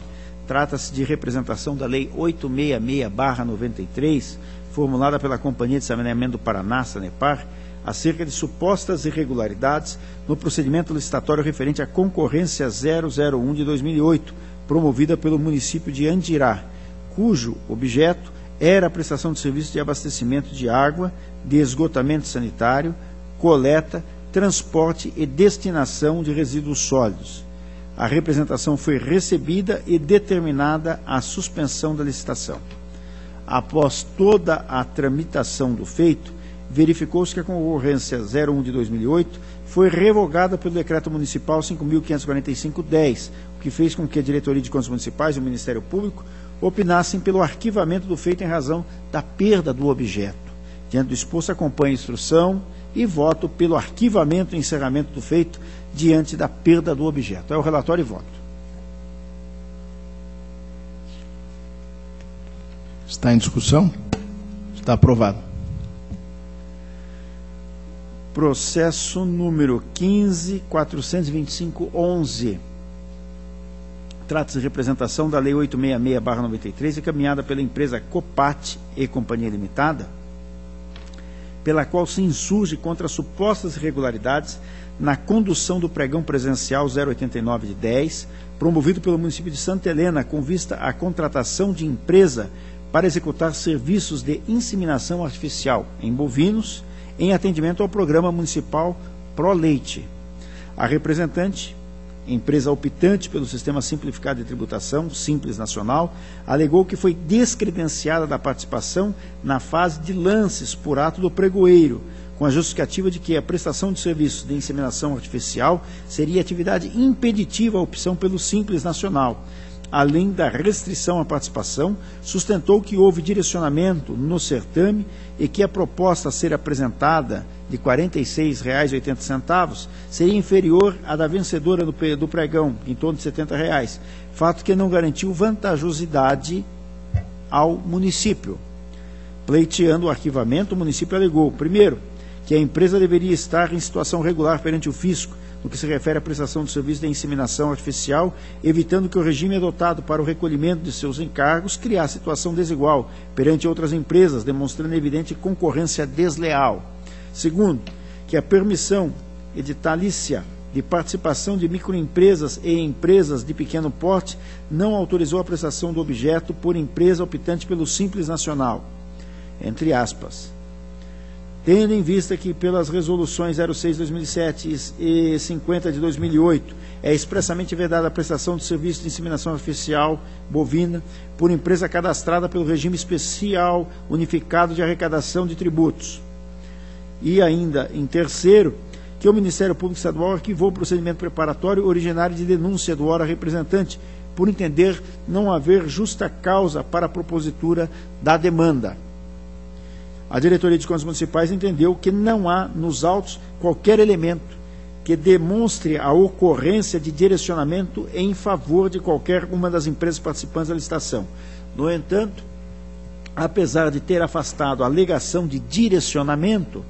trata-se de representação da Lei 866/93, formulada pela Companhia de Saneamento do Paraná, Sanepar, acerca de supostas irregularidades no procedimento licitatório referente à concorrência 001 de 2008, promovida pelo município de Andirá, cujo objeto era a prestação de serviços de abastecimento de água, de esgotamento sanitário, coleta, transporte e destinação de resíduos sólidos. A representação foi recebida e determinada a suspensão da licitação. Após toda a tramitação do feito, verificou-se que a concorrência 01 de 2008 foi revogada pelo Decreto Municipal 5.545/10, o que fez com que a Diretoria de Contas Municipais e o Ministério Público opinassem pelo arquivamento do feito em razão da perda do objeto. Diante do exposto, acompanha a instrução e voto pelo arquivamento e encerramento do feito diante da perda do objeto. É o relatório e voto. Está em discussão? Está aprovado. Processo número 15.425/11. Trata-se de representação da Lei 866/93, encaminhada pela empresa Copat e Companhia Limitada, pela qual se insurge contra supostas irregularidades na condução do pregão presencial 089 de 10, promovido pelo município de Santa Helena com vista à contratação de empresa para executar serviços de inseminação artificial em bovinos, em atendimento ao programa municipal Proleite. A representante, empresa optante pelo Sistema Simplificado de Tributação, Simples Nacional, alegou que foi descredenciada da participação na fase de lances por ato do pregoeiro, com a justificativa de que a prestação de serviços de inseminação artificial seria atividade impeditiva à opção pelo Simples Nacional. Além da restrição à participação, sustentou que houve direcionamento no certame e que a proposta a ser apresentada de R$ 46,80 seria inferior à da vencedora do pregão, em torno de R$ 70, fato que não garantiu vantajosidade ao município. Pleiteando o arquivamento, o município alegou, primeiro, que a empresa deveria estar em situação regular perante o fisco, no que se refere à prestação de serviço de inseminação artificial, evitando que o regime adotado para o recolhimento de seus encargos criasse situação desigual perante outras empresas, demonstrando evidente concorrência desleal. Segundo, que a permissão editalícia de participação de microempresas e empresas de pequeno porte não autorizou a prestação do objeto por empresa optante pelo Simples Nacional, entre aspas. Tendo em vista que pelas resoluções 06 de 2007 e 50 de 2008 é expressamente vedada a prestação de serviço de inseminação artificial bovina por empresa cadastrada pelo regime especial unificado de arrecadação de tributos. E ainda, em terceiro, que o Ministério Público Estadual arquivou o procedimento preparatório originário de denúncia do ora representante, por entender não haver justa causa para a propositura da demanda. A Diretoria de Contas Municipais entendeu que não há nos autos qualquer elemento que demonstre a ocorrência de direcionamento em favor de qualquer uma das empresas participantes da licitação. No entanto, apesar de ter afastado a alegação de direcionamento,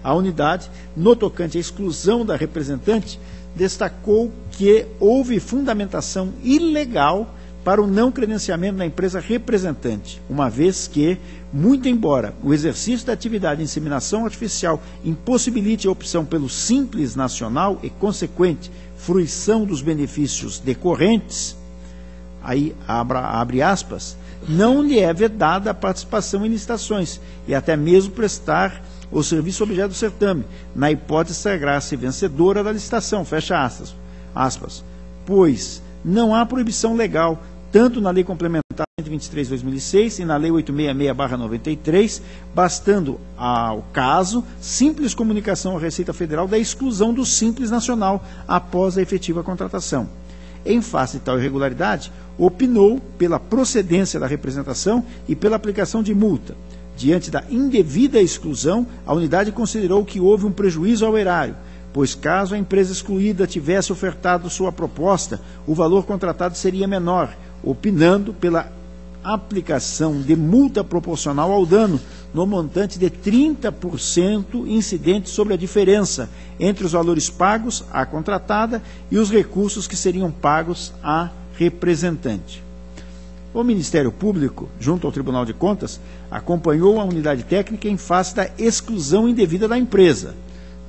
a unidade, no tocante à exclusão da representante, destacou que houve fundamentação ilegal para o não credenciamento da empresa representante, uma vez que, muito embora o exercício da atividade de inseminação artificial impossibilite a opção pelo Simples Nacional e consequente fruição dos benefícios decorrentes, aí abre aspas, não lhe é vedada a participação em licitações e até mesmo prestar o serviço objeto do certame, na hipótese de sagrar-se vencedora da licitação, fecha aspas, pois não há proibição legal, tanto na Lei Complementar 123 de 2006 e na Lei 866/93, bastando ao caso simples comunicação à Receita Federal da exclusão do Simples Nacional após a efetiva contratação. Em face de tal irregularidade, opinou pela procedência da representação e pela aplicação de multa. Diante da indevida exclusão, a unidade considerou que houve um prejuízo ao erário, pois caso a empresa excluída tivesse ofertado sua proposta, o valor contratado seria menor, opinando pela aplicação de multa proporcional ao dano, no montante de 30% incidente sobre a diferença entre os valores pagos à contratada e os recursos que seriam pagos à representante. O Ministério Público, junto ao Tribunal de Contas, acompanhou a unidade técnica em face da exclusão indevida da empresa.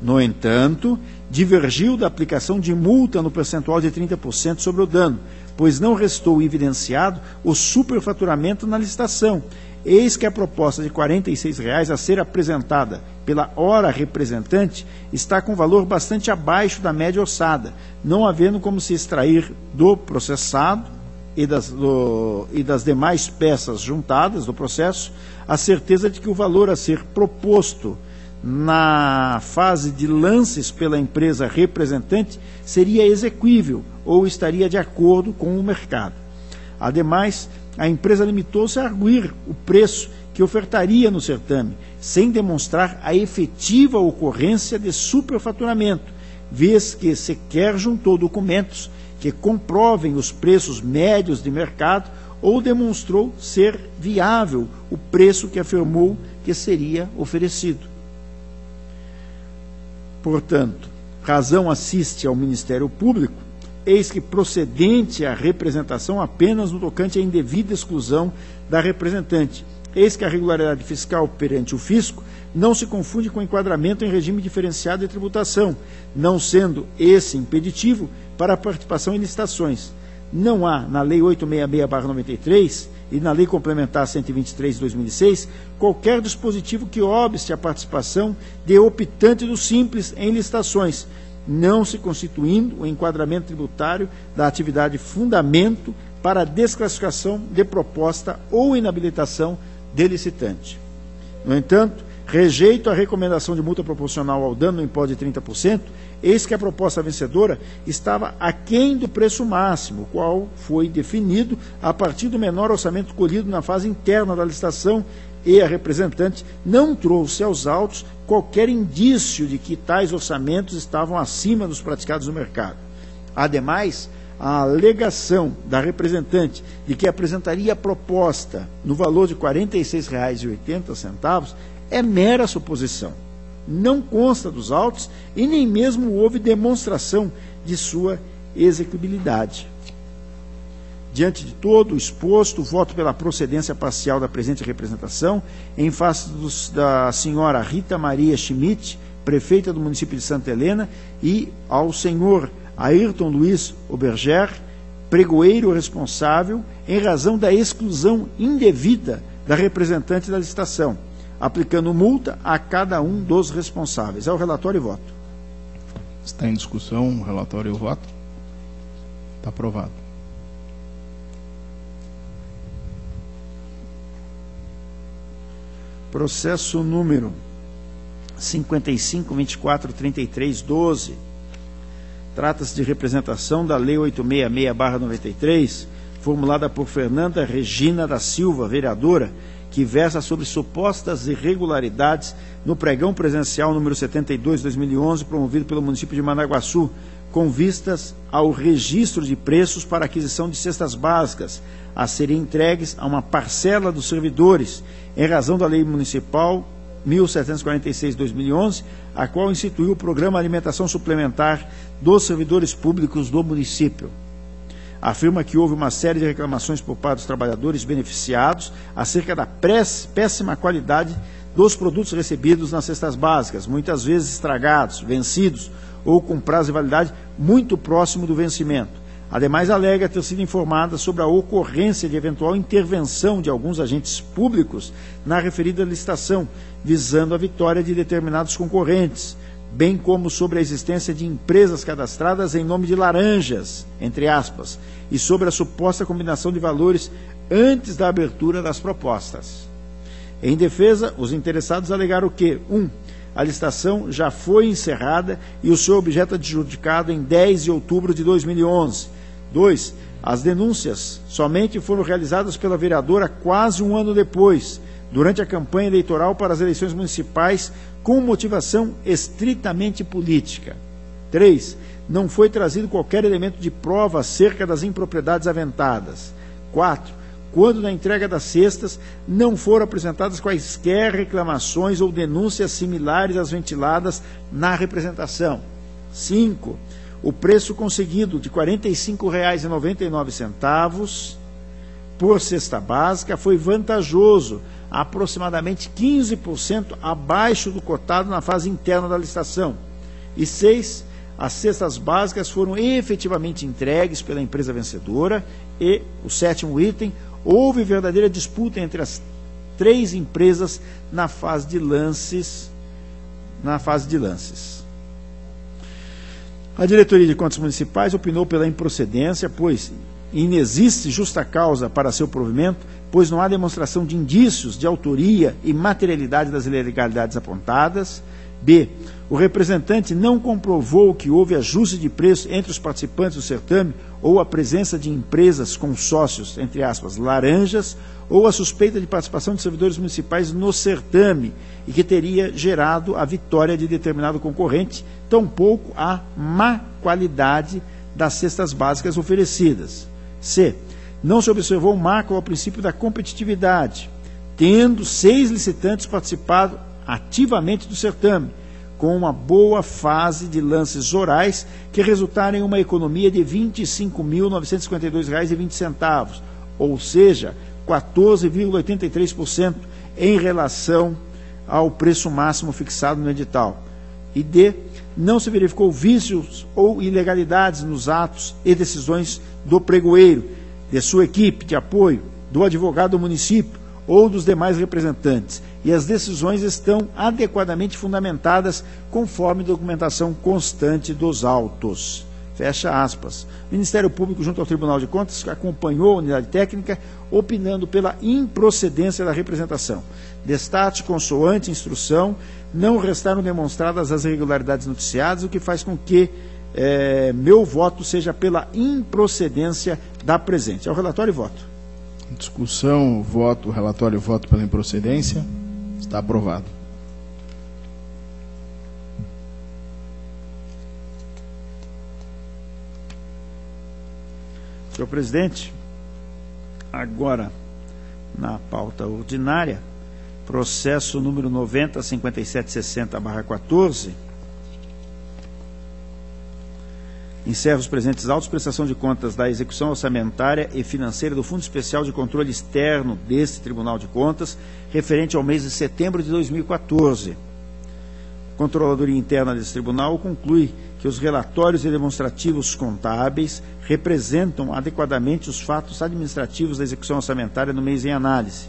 No entanto, divergiu da aplicação de multa no percentual de 30% sobre o dano, pois não restou evidenciado o superfaturamento na licitação. Eis que a proposta de R$ 46,00 a ser apresentada pela hora representante está com valor bastante abaixo da média orçada, não havendo como se extrair do processado e das demais peças juntadas do processo a certeza de que o valor a ser proposto na fase de lances pela empresa representante seria exequível ou estaria de acordo com o mercado. Ademais, a empresa limitou-se a arguir o preço que ofertaria no certame, sem demonstrar a efetiva ocorrência de superfaturamento, vez que sequer juntou documentos que comprovem os preços médios de mercado ou demonstrou ser viável o preço que afirmou que seria oferecido. Portanto, razão assiste ao Ministério Público, eis que procedente a representação apenas no tocante à indevida exclusão da representante, eis que a regularidade fiscal perante o fisco não se confunde com enquadramento em regime diferenciado de tributação, não sendo esse impeditivo para a participação em licitações. Não há, na Lei 866/93 e na Lei Complementar 123 de 2006, qualquer dispositivo que obste a participação de optante do Simples em licitações, não se constituindo o enquadramento tributário da atividade fundamento para a desclassificação de proposta ou inabilitação de licitante. No entanto, rejeito a recomendação de multa proporcional ao dano no imposto de 30%, eis que a proposta vencedora estava aquém do preço máximo, o qual foi definido a partir do menor orçamento colhido na fase interna da licitação, e a representante não trouxe aos autos qualquer indício de que tais orçamentos estavam acima dos praticados no mercado. Ademais, a alegação da representante de que apresentaria a proposta no valor de R$ 46,80 é mera suposição. Não consta dos autos e nem mesmo houve demonstração de sua execuibilidade. Diante de todo o exposto, voto pela procedência parcial da presente representação, em face da senhora Rita Maria Schmidt, prefeita do município de Santa Helena, e ao senhor Ayrton Luiz Oberger, pregoeiro responsável, em razão da exclusão indevida da representante da licitação, aplicando multa a cada um dos responsáveis. É o relatório e voto. Está em discussão o relatório e o voto? Está aprovado. Processo número 55.24.33.12. Trata-se de representação da Lei 866/93, formulada por Fernanda Regina da Silva, vereadora, que versa sobre supostas irregularidades no pregão presencial número 72 de 2011, promovido pelo município de Mandaguaçu, com vistas ao registro de preços para aquisição de cestas básicas, a serem entregues a uma parcela dos servidores, em razão da Lei Municipal 1746 de 2011, a qual instituiu o Programa Alimentação Suplementar dos Servidores Públicos do município. Afirma que houve uma série de reclamações por parte dos trabalhadores beneficiados acerca da péssima qualidade dos produtos recebidos nas cestas básicas, muitas vezes estragados, vencidos ou com prazo de validade muito próximo do vencimento. Ademais, alega ter sido informada sobre a ocorrência de eventual intervenção de alguns agentes públicos na referida licitação, visando a vitória de determinados concorrentes, bem como sobre a existência de empresas cadastradas em nome de laranjas, entre aspas, e sobre a suposta combinação de valores antes da abertura das propostas. Em defesa, os interessados alegaram que, 1. A licitação já foi encerrada e o seu objeto adjudicado em 10 de outubro de 2011. 2. As denúncias somente foram realizadas pela vereadora quase um ano depois, durante a campanha eleitoral para as eleições municipais, com motivação estritamente política. 3. Não foi trazido qualquer elemento de prova acerca das impropriedades aventadas. 4. Quando na entrega das cestas, não foram apresentadas quaisquer reclamações ou denúncias similares às ventiladas na representação. 5. O preço conseguido de R$ 45,99 por cesta básica foi vantajoso, aproximadamente 15% abaixo do cotado na fase interna da licitação. E 6. As cestas básicas foram efetivamente entregues pela empresa vencedora. E, o 7º item, houve verdadeira disputa entre as 3 empresas na fase de lances. A Diretoria de Contas Municipais opinou pela improcedência, pois inexiste justa causa para seu provimento, pois não há demonstração de indícios de autoria e materialidade das ilegalidades apontadas. B. O representante não comprovou que houve ajuste de preço entre os participantes do certame ou a presença de empresas com sócios, entre aspas, laranjas, ou a suspeita de participação de servidores municipais no certame e que teria gerado a vitória de determinado concorrente, tampouco a má qualidade das cestas básicas oferecidas. C. Não se observou marco ao princípio da competitividade, tendo 6 licitantes participado ativamente do certame, com uma boa fase de lances orais que resultaram em uma economia de R$ 25.952,20, ou seja, 14,83% em relação ao preço máximo fixado no edital. E D, não se verificou vícios ou ilegalidades nos atos e decisões do pregoeiro, de sua equipe de apoio, do advogado do município ou dos demais representantes, e as decisões estão adequadamente fundamentadas conforme documentação constante dos autos. Fecha aspas. O Ministério Público, junto ao Tribunal de Contas, acompanhou a unidade técnica, opinando pela improcedência da representação. Destate, consoante instrução, não restaram demonstradas as irregularidades noticiadas, o que faz com que meu voto seja pela improcedência da presente. É o relatório e voto. Discussão, voto, relatório e voto pela improcedência. Está aprovado. Senhor presidente, agora na pauta ordinária, processo número 90.5760/14, encerra os presentes autos, prestação de contas da execução orçamentária e financeira do Fundo Especial de Controle Externo deste Tribunal de Contas, referente ao mês de setembro de 2014. A Controladoria Interna desse tribunal conclui que os relatórios e demonstrativos contábeis representam adequadamente os fatos administrativos da execução orçamentária no mês em análise.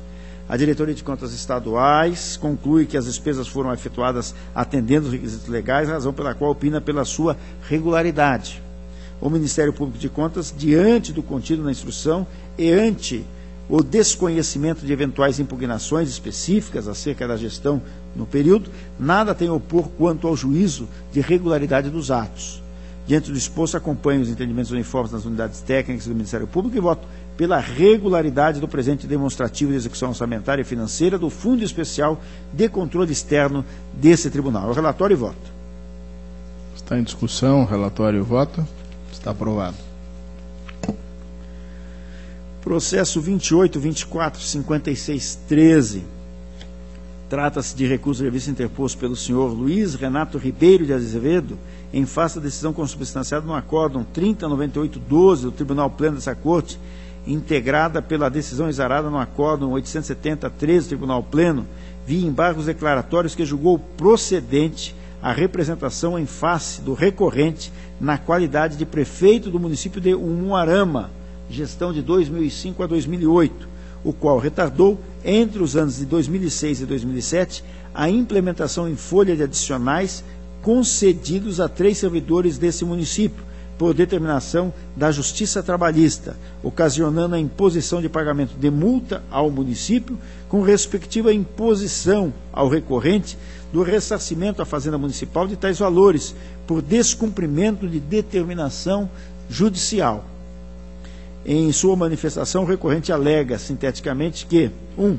A Diretoria de Contas Estaduais conclui que as despesas foram efetuadas atendendo os requisitos legais, razão pela qual opina pela sua regularidade. O Ministério Público de Contas, diante do contido na instrução e ante o desconhecimento de eventuais impugnações específicas acerca da gestão no período, nada tem a opor quanto ao juízo de regularidade dos atos. Diante do exposto, acompanho os entendimentos uniformes nas unidades técnicas do Ministério Público e voto pela regularidade do presente demonstrativo de execução orçamentária e financeira do Fundo Especial de Controle Externo desse tribunal. O relatório e voto. Está em discussão, relatório e voto. Está aprovado. Processo 28.24.56.13. Trata-se de recurso de revista interposto pelo senhor Luiz Renato Ribeiro de Azevedo, em face da decisão consubstanciada no acórdão 3098-12 do Tribunal Pleno dessa Corte, integrada pela decisão exarada no acórdão 870-13 do Tribunal Pleno, via embargos declaratórios que julgou procedente a representação em face do recorrente na qualidade de prefeito do município de Umuarama, gestão de 2005 a 2008, o qual retardou, entre os anos de 2006 e 2007, a implementação em folha de adicionais concedidos a 3 servidores desse município, por determinação da Justiça Trabalhista, ocasionando a imposição de pagamento de multa ao município, com respectiva imposição ao recorrente do ressarcimento à Fazenda Municipal de tais valores, por descumprimento de determinação judicial. Em sua manifestação, o recorrente alega, sinteticamente, que 1.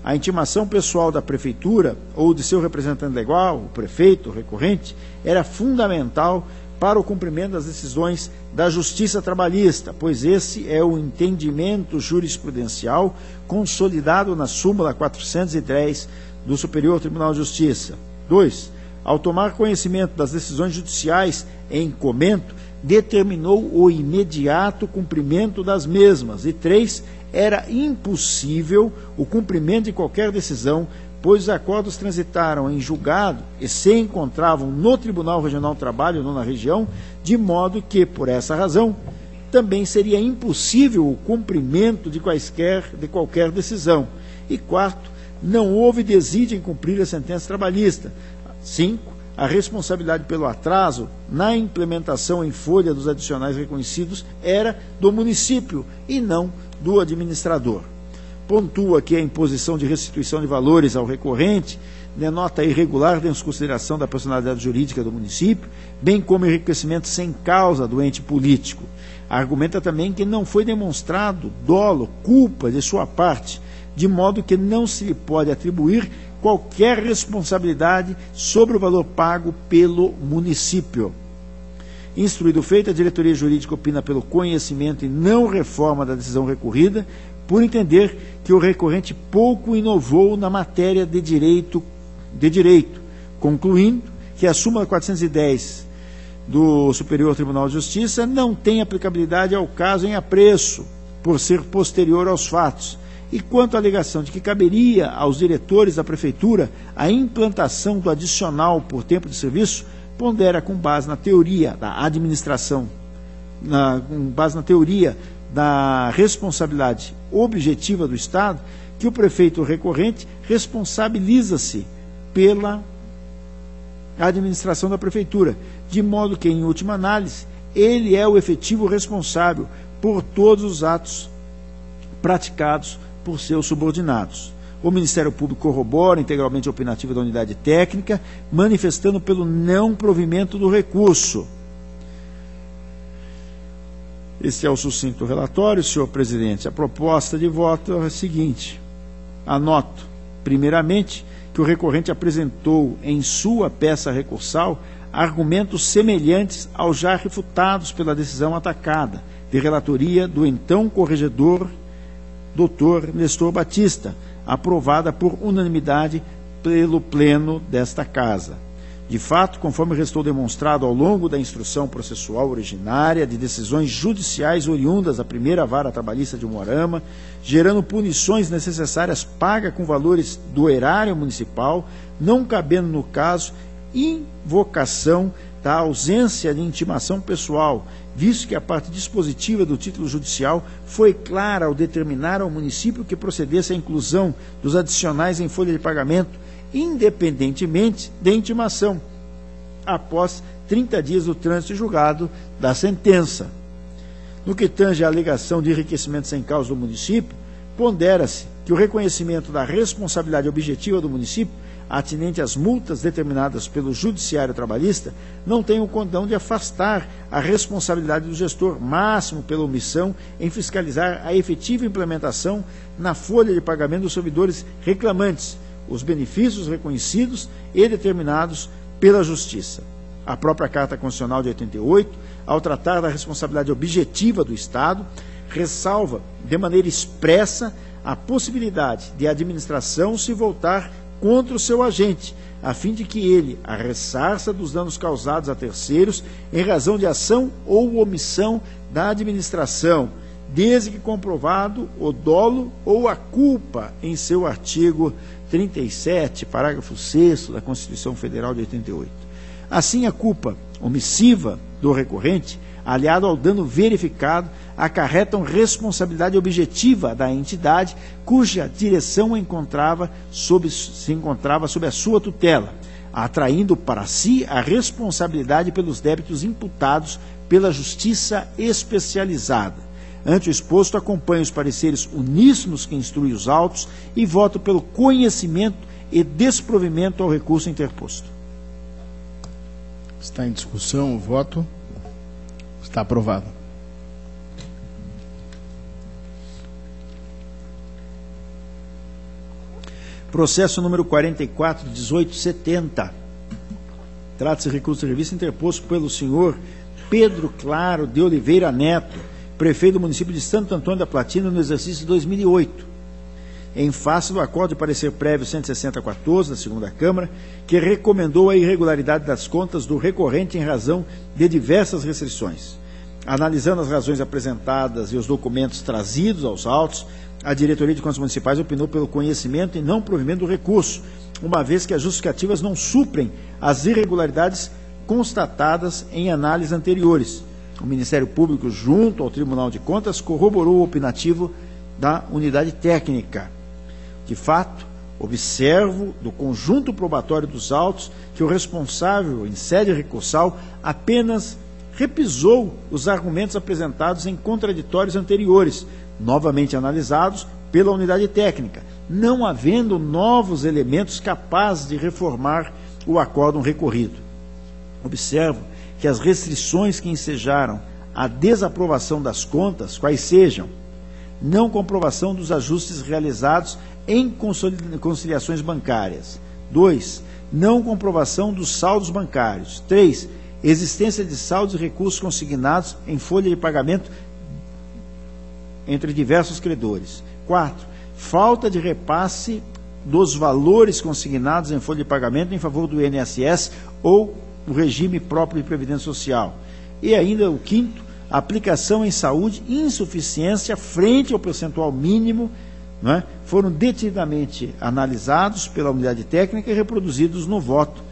A intimação pessoal da Prefeitura ou de seu representante legal, o prefeito, o recorrente, era fundamental para o cumprimento das decisões da Justiça Trabalhista, pois esse é o entendimento jurisprudencial consolidado na súmula 410 do Superior Tribunal de Justiça. 2. Ao tomar conhecimento das decisões judiciais em comento, determinou o imediato cumprimento das mesmas. E 3. Era impossível o cumprimento de qualquer decisão, pois os acordos transitaram em julgado e se encontravam no Tribunal Regional do Trabalho, não na região, de modo que, por essa razão, também seria impossível o cumprimento de qualquer decisão. E 4. Não houve desídia em cumprir a sentença trabalhista. 5. A responsabilidade pelo atraso na implementação em folha dos adicionais reconhecidos era do município e não do administrador. Pontua que a imposição de restituição de valores ao recorrente denota irregular desconsideração da personalidade jurídica do município, bem como enriquecimento sem causa do ente político. Argumenta também que não foi demonstrado dolo, culpa de sua parte, de modo que não se lhe pode atribuir qualquer responsabilidade sobre o valor pago pelo município. Instruído o feito, a diretoria jurídica opina pelo conhecimento e não reforma da decisão recorrida, por entender que o recorrente pouco inovou na matéria de direito, concluindo que a súmula 410 do Superior Tribunal de Justiça não tem aplicabilidade ao caso em apreço, por ser posterior aos fatos, E quanto à alegação de que caberia aos diretores da Prefeitura a implantação do adicional por tempo de serviço, pondera com base na teoria da administração, com base na teoria da responsabilidade objetiva do Estado, que o prefeito recorrente responsabiliza-se pela administração da Prefeitura, de modo que, em última análise, ele é o efetivo responsável por todos os atos praticados por seus subordinados. O Ministério Público corrobora integralmente a opinativa da unidade técnica, manifestando pelo não provimento do recurso. Este é o sucinto relatório, senhor presidente. A proposta de voto é a seguinte. Anoto, primeiramente, que o recorrente apresentou em sua peça recursal argumentos semelhantes aos já refutados pela decisão atacada, de relatoria do então corregedor Dr. Nestor Batista, aprovada por unanimidade pelo Pleno desta Casa. De fato, conforme restou demonstrado ao longo da instrução processual originária de decisões judiciais oriundas da primeira vara trabalhista de Umuarama, gerando punições necessárias pagas com valores do erário municipal, não cabendo no caso invocação da ausência de intimação pessoal, visto que a parte dispositiva do título judicial foi clara ao determinar ao município que procedesse à inclusão dos adicionais em folha de pagamento, independentemente de intimação, após 30 dias do trânsito julgado da sentença. No que tange à alegação de enriquecimento sem causa do município, pondera-se que o reconhecimento da responsabilidade objetiva do município atinente às multas determinadas pelo Judiciário Trabalhista não tem o condão de afastar a responsabilidade do gestor máximo pela omissão em fiscalizar a efetiva implementação na folha de pagamento dos servidores reclamantes, os benefícios reconhecidos e determinados pela Justiça. A própria Carta Constitucional de 88, ao tratar da responsabilidade objetiva do Estado, ressalva de maneira expressa a possibilidade de a administração se voltar contra o seu agente, a fim de que ele a ressarça dos danos causados a terceiros em razão de ação ou omissão da administração, desde que comprovado o dolo ou a culpa em seu artigo 37, parágrafo 6º da Constituição Federal de 88. Assim, a culpa omissiva do recorrente, aliado ao dano verificado, acarretam responsabilidade objetiva da entidade cuja direção se encontrava sob a sua tutela, atraindo para si a responsabilidade pelos débitos imputados pela Justiça especializada. Ante o exposto, acompanho os pareceres uníssonos que instruem os autos e voto pelo conhecimento e desprovimento ao recurso interposto. Está em discussão o voto. Está aprovado. Processo número 44.1870. Trata-se de recurso de revista interposto pelo senhor Pedro Claro de Oliveira Neto, prefeito do município de Santo Antônio da Platina, no exercício de 2008, em face do acordo de parecer prévio 160/14 da segunda Câmara, que recomendou a irregularidade das contas do recorrente em razão de diversas restrições. Analisando as razões apresentadas e os documentos trazidos aos autos, a Diretoria de Contas Municipais opinou pelo conhecimento e não provimento do recurso, uma vez que as justificativas não suprem as irregularidades constatadas em análises anteriores. O Ministério Público, junto ao Tribunal de Contas, corroborou o opinativo da unidade técnica. De fato, observo do conjunto probatório dos autos que o responsável, em sede recursal, apenas repisou os argumentos apresentados em contraditórios anteriores, novamente analisados pela unidade técnica, não havendo novos elementos capazes de reformar o acórdão recorrido. Observo que as restrições que ensejaram a desaprovação das contas, quais sejam: não comprovação dos ajustes realizados em conciliações bancárias. 2. Não comprovação dos saldos bancários. 3. Existência de saldos e recursos consignados em folha de pagamento entre diversos credores. 4. Falta de repasse dos valores consignados em folha de pagamento em favor do INSS ou do regime próprio de previdência social. E ainda o 5º, aplicação em saúde insuficiência frente ao percentual mínimo não é, foram detidamente analisados pela unidade técnica e reproduzidos no voto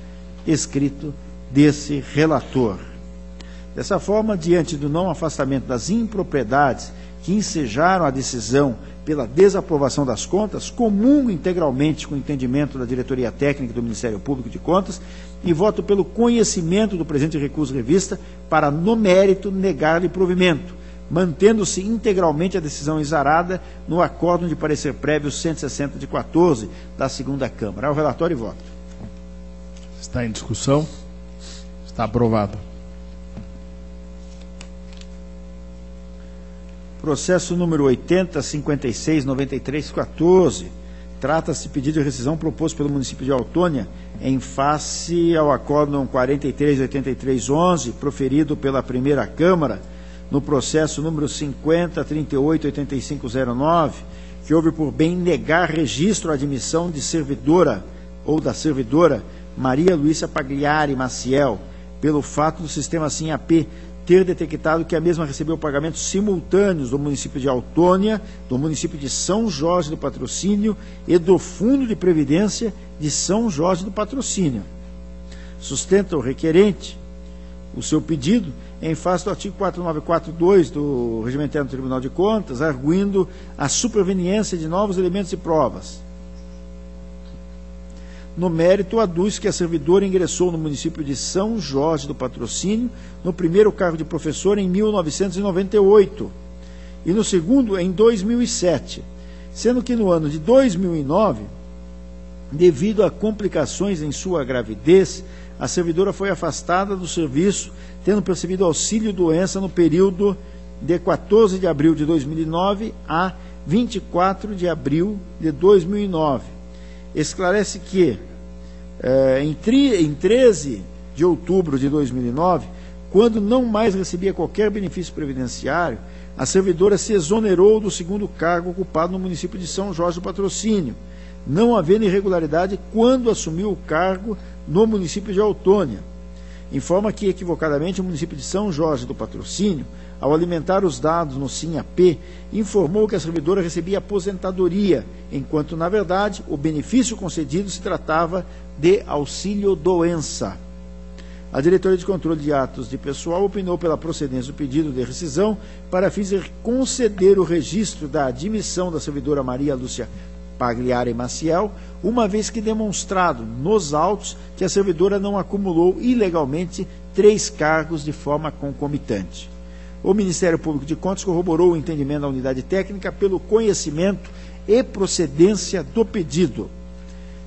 escrito desse relator. Dessa forma, diante do não afastamento das impropriedades que ensejaram a decisão pela desaprovação das contas, comungo integralmente com o entendimento da diretoria técnica do Ministério Público de Contas e voto pelo conhecimento do presente recurso revista para, no mérito, negar-lhe provimento, mantendo-se integralmente a decisão exarada no acórdão de parecer prévio 160 de 14 da segunda Câmara. Ao relatório e voto. Está em discussão? Está aprovado. Processo número 80.56.93.14. Trata-se de pedido de rescisão proposto pelo município de Autônia em face ao acórdão 43.83.11, proferido pela primeira Câmara, no processo número 50.38.85.09, que houve por bem negar registro à admissão de servidora ou da servidora Maria Luísa Pagliari Maciel, pelo fato do sistema SIM-AP ter detectado que a mesma recebeu pagamentos simultâneos do município de Autônia, do município de São Jorge do Patrocínio e do Fundo de Previdência de São Jorge do Patrocínio. Sustenta o requerente o seu pedido em face do artigo 4942 do Regimento Interno do Tribunal de Contas, arguindo a superveniência de novos elementos e provas. No mérito, aduz que a servidora ingressou no município de São Jorge do Patrocínio no primeiro cargo de professor em 1998 e no segundo em 2007, sendo que no ano de 2009, devido a complicações em sua gravidez, a servidora foi afastada do serviço, tendo percebido auxílio-doença no período de 14 de abril de 2009 a 24 de abril de 2009. Esclarece que, em 13 de outubro de 2009, quando não mais recebia qualquer benefício previdenciário, a servidora se exonerou do segundo cargo ocupado no município de São Jorge do Patrocínio, não havendo irregularidade quando assumiu o cargo no município de Autônia. Informa que, equivocadamente, o município de São Jorge do Patrocínio, ao alimentar os dados no SIM-AP, informou que a servidora recebia aposentadoria, enquanto, na verdade, o benefício concedido se tratava de auxílio-doença. A Diretoria de Controle de Atos de Pessoal opinou pela procedência do pedido de rescisão para fins de conceder o registro da admissão da servidora Maria Lúcia Pagliari Maciel, uma vez que demonstrado nos autos que a servidora não acumulou ilegalmente 3 cargos de forma concomitante. O Ministério Público de Contas corroborou o entendimento da unidade técnica pelo conhecimento e procedência do pedido.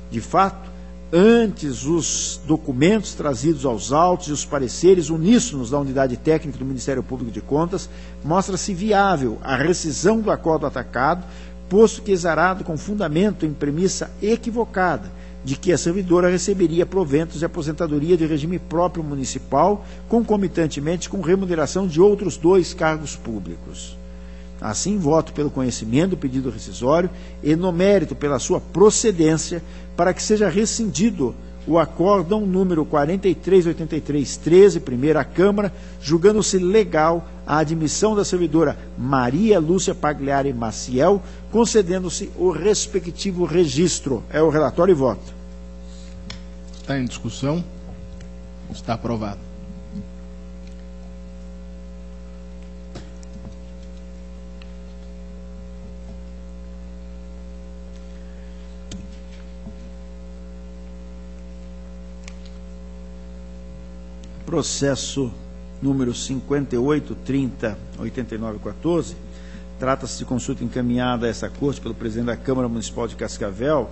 De fato, antes os documentos trazidos aos autos e os pareceres uníssonos da unidade técnica do Ministério Público de Contas, mostra-se viável a rescisão do acordo atacado, posto que exarado com fundamento em premissa equivocada de que a servidora receberia proventos de aposentadoria de regime próprio municipal, concomitantemente com remuneração de outros 2 cargos públicos. Assim, voto pelo conhecimento do pedido rescisório e, no mérito, pela sua procedência, para que seja rescindido o acórdão número 438313, primeira Câmara, julgando-se legal a admissão da servidora Maria Lúcia Pagliari Maciel, concedendo-se o respectivo registro. É o relatório e voto. Está em discussão? Está aprovado. Processo número 58.30.89.14, trata-se de consulta encaminhada a essa Corte pelo presidente da Câmara Municipal de Cascavel,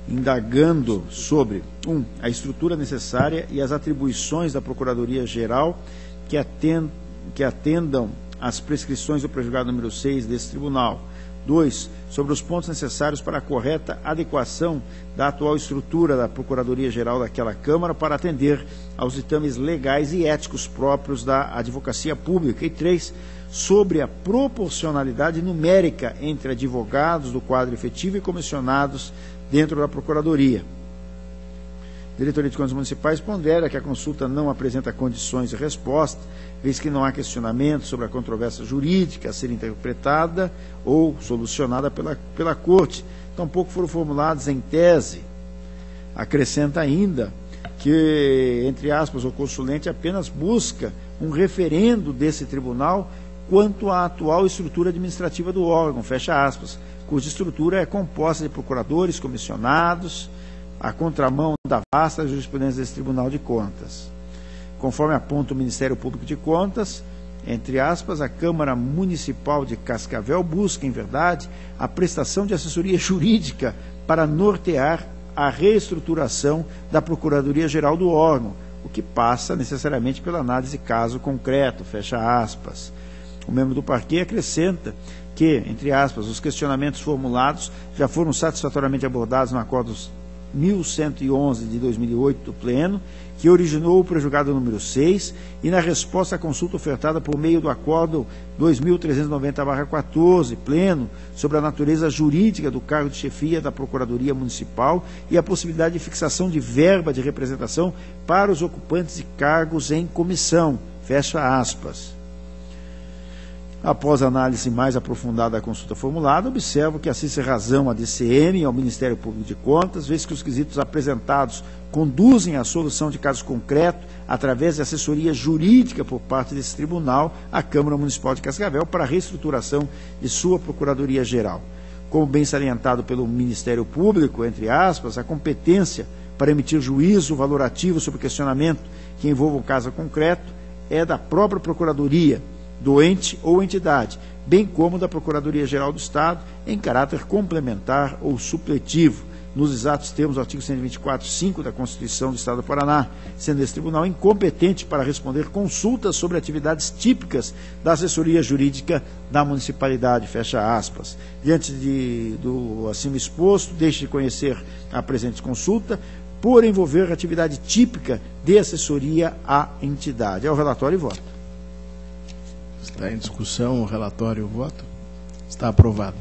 indagando sobre, 1, a estrutura necessária e as atribuições da Procuradoria-Geral que atendam às prescrições do prejulgado número 6 desse tribunal. 2, sobre os pontos necessários para a correta adequação da atual estrutura da Procuradoria-Geral daquela Câmara para atender aos ditames legais e éticos próprios da advocacia pública. E 3, sobre a proporcionalidade numérica entre advogados do quadro efetivo e comissionados dentro da Procuradoria. Diretoria de Contas Municipais pondera que a consulta não apresenta condições de resposta, vez que não há questionamento sobre a controvérsia jurídica a ser interpretada ou solucionada pela Corte. Tampouco foram formulados em tese. Acrescenta ainda que, entre aspas, o consulente apenas busca um referendo desse tribunal quanto à atual estrutura administrativa do órgão, fecha aspas, cuja estrutura é composta de procuradores, comissionados, a contramão da vasta jurisprudência desse Tribunal de Contas. Conforme aponta o Ministério Público de Contas, entre aspas, a Câmara Municipal de Cascavel busca, em verdade, a prestação de assessoria jurídica para nortear a reestruturação da Procuradoria-Geral do órgão, o que passa necessariamente pela análise de caso concreto, fecha aspas. O membro do parquê acrescenta que, entre aspas, os questionamentos formulados já foram satisfatoriamente abordados no Acordo 1111 de 2008 do Pleno, que originou o prejulgado número 6, e na resposta à consulta ofertada por meio do Acordo 2390/14, Pleno, sobre a natureza jurídica do cargo de chefia da Procuradoria Municipal e a possibilidade de fixação de verba de representação para os ocupantes de cargos em comissão, fecha aspas. Após a análise mais aprofundada da consulta formulada, observo que assiste razão à DCM e ao Ministério Público de Contas, vez que os quesitos apresentados conduzem à solução de casos concretos através de assessoria jurídica por parte desse tribunal à Câmara Municipal de Cascavel para a reestruturação de sua Procuradoria-Geral. Como bem salientado pelo Ministério Público, entre aspas, a competência para emitir juízo valorativo sobre questionamento que envolva o caso concreto é da própria Procuradoria, do ente ou entidade, bem como da Procuradoria-Geral do Estado, em caráter complementar ou supletivo, nos exatos termos do artigo 124.5 da Constituição do Estado do Paraná, sendo esse tribunal incompetente para responder consultas sobre atividades típicas da assessoria jurídica da municipalidade, fecha aspas. Diante do acima exposto, deixe de conhecer a presente consulta, por envolver atividade típica de assessoria à entidade. É o relatório e voto. Está em discussão o relatório e o voto? Está aprovado.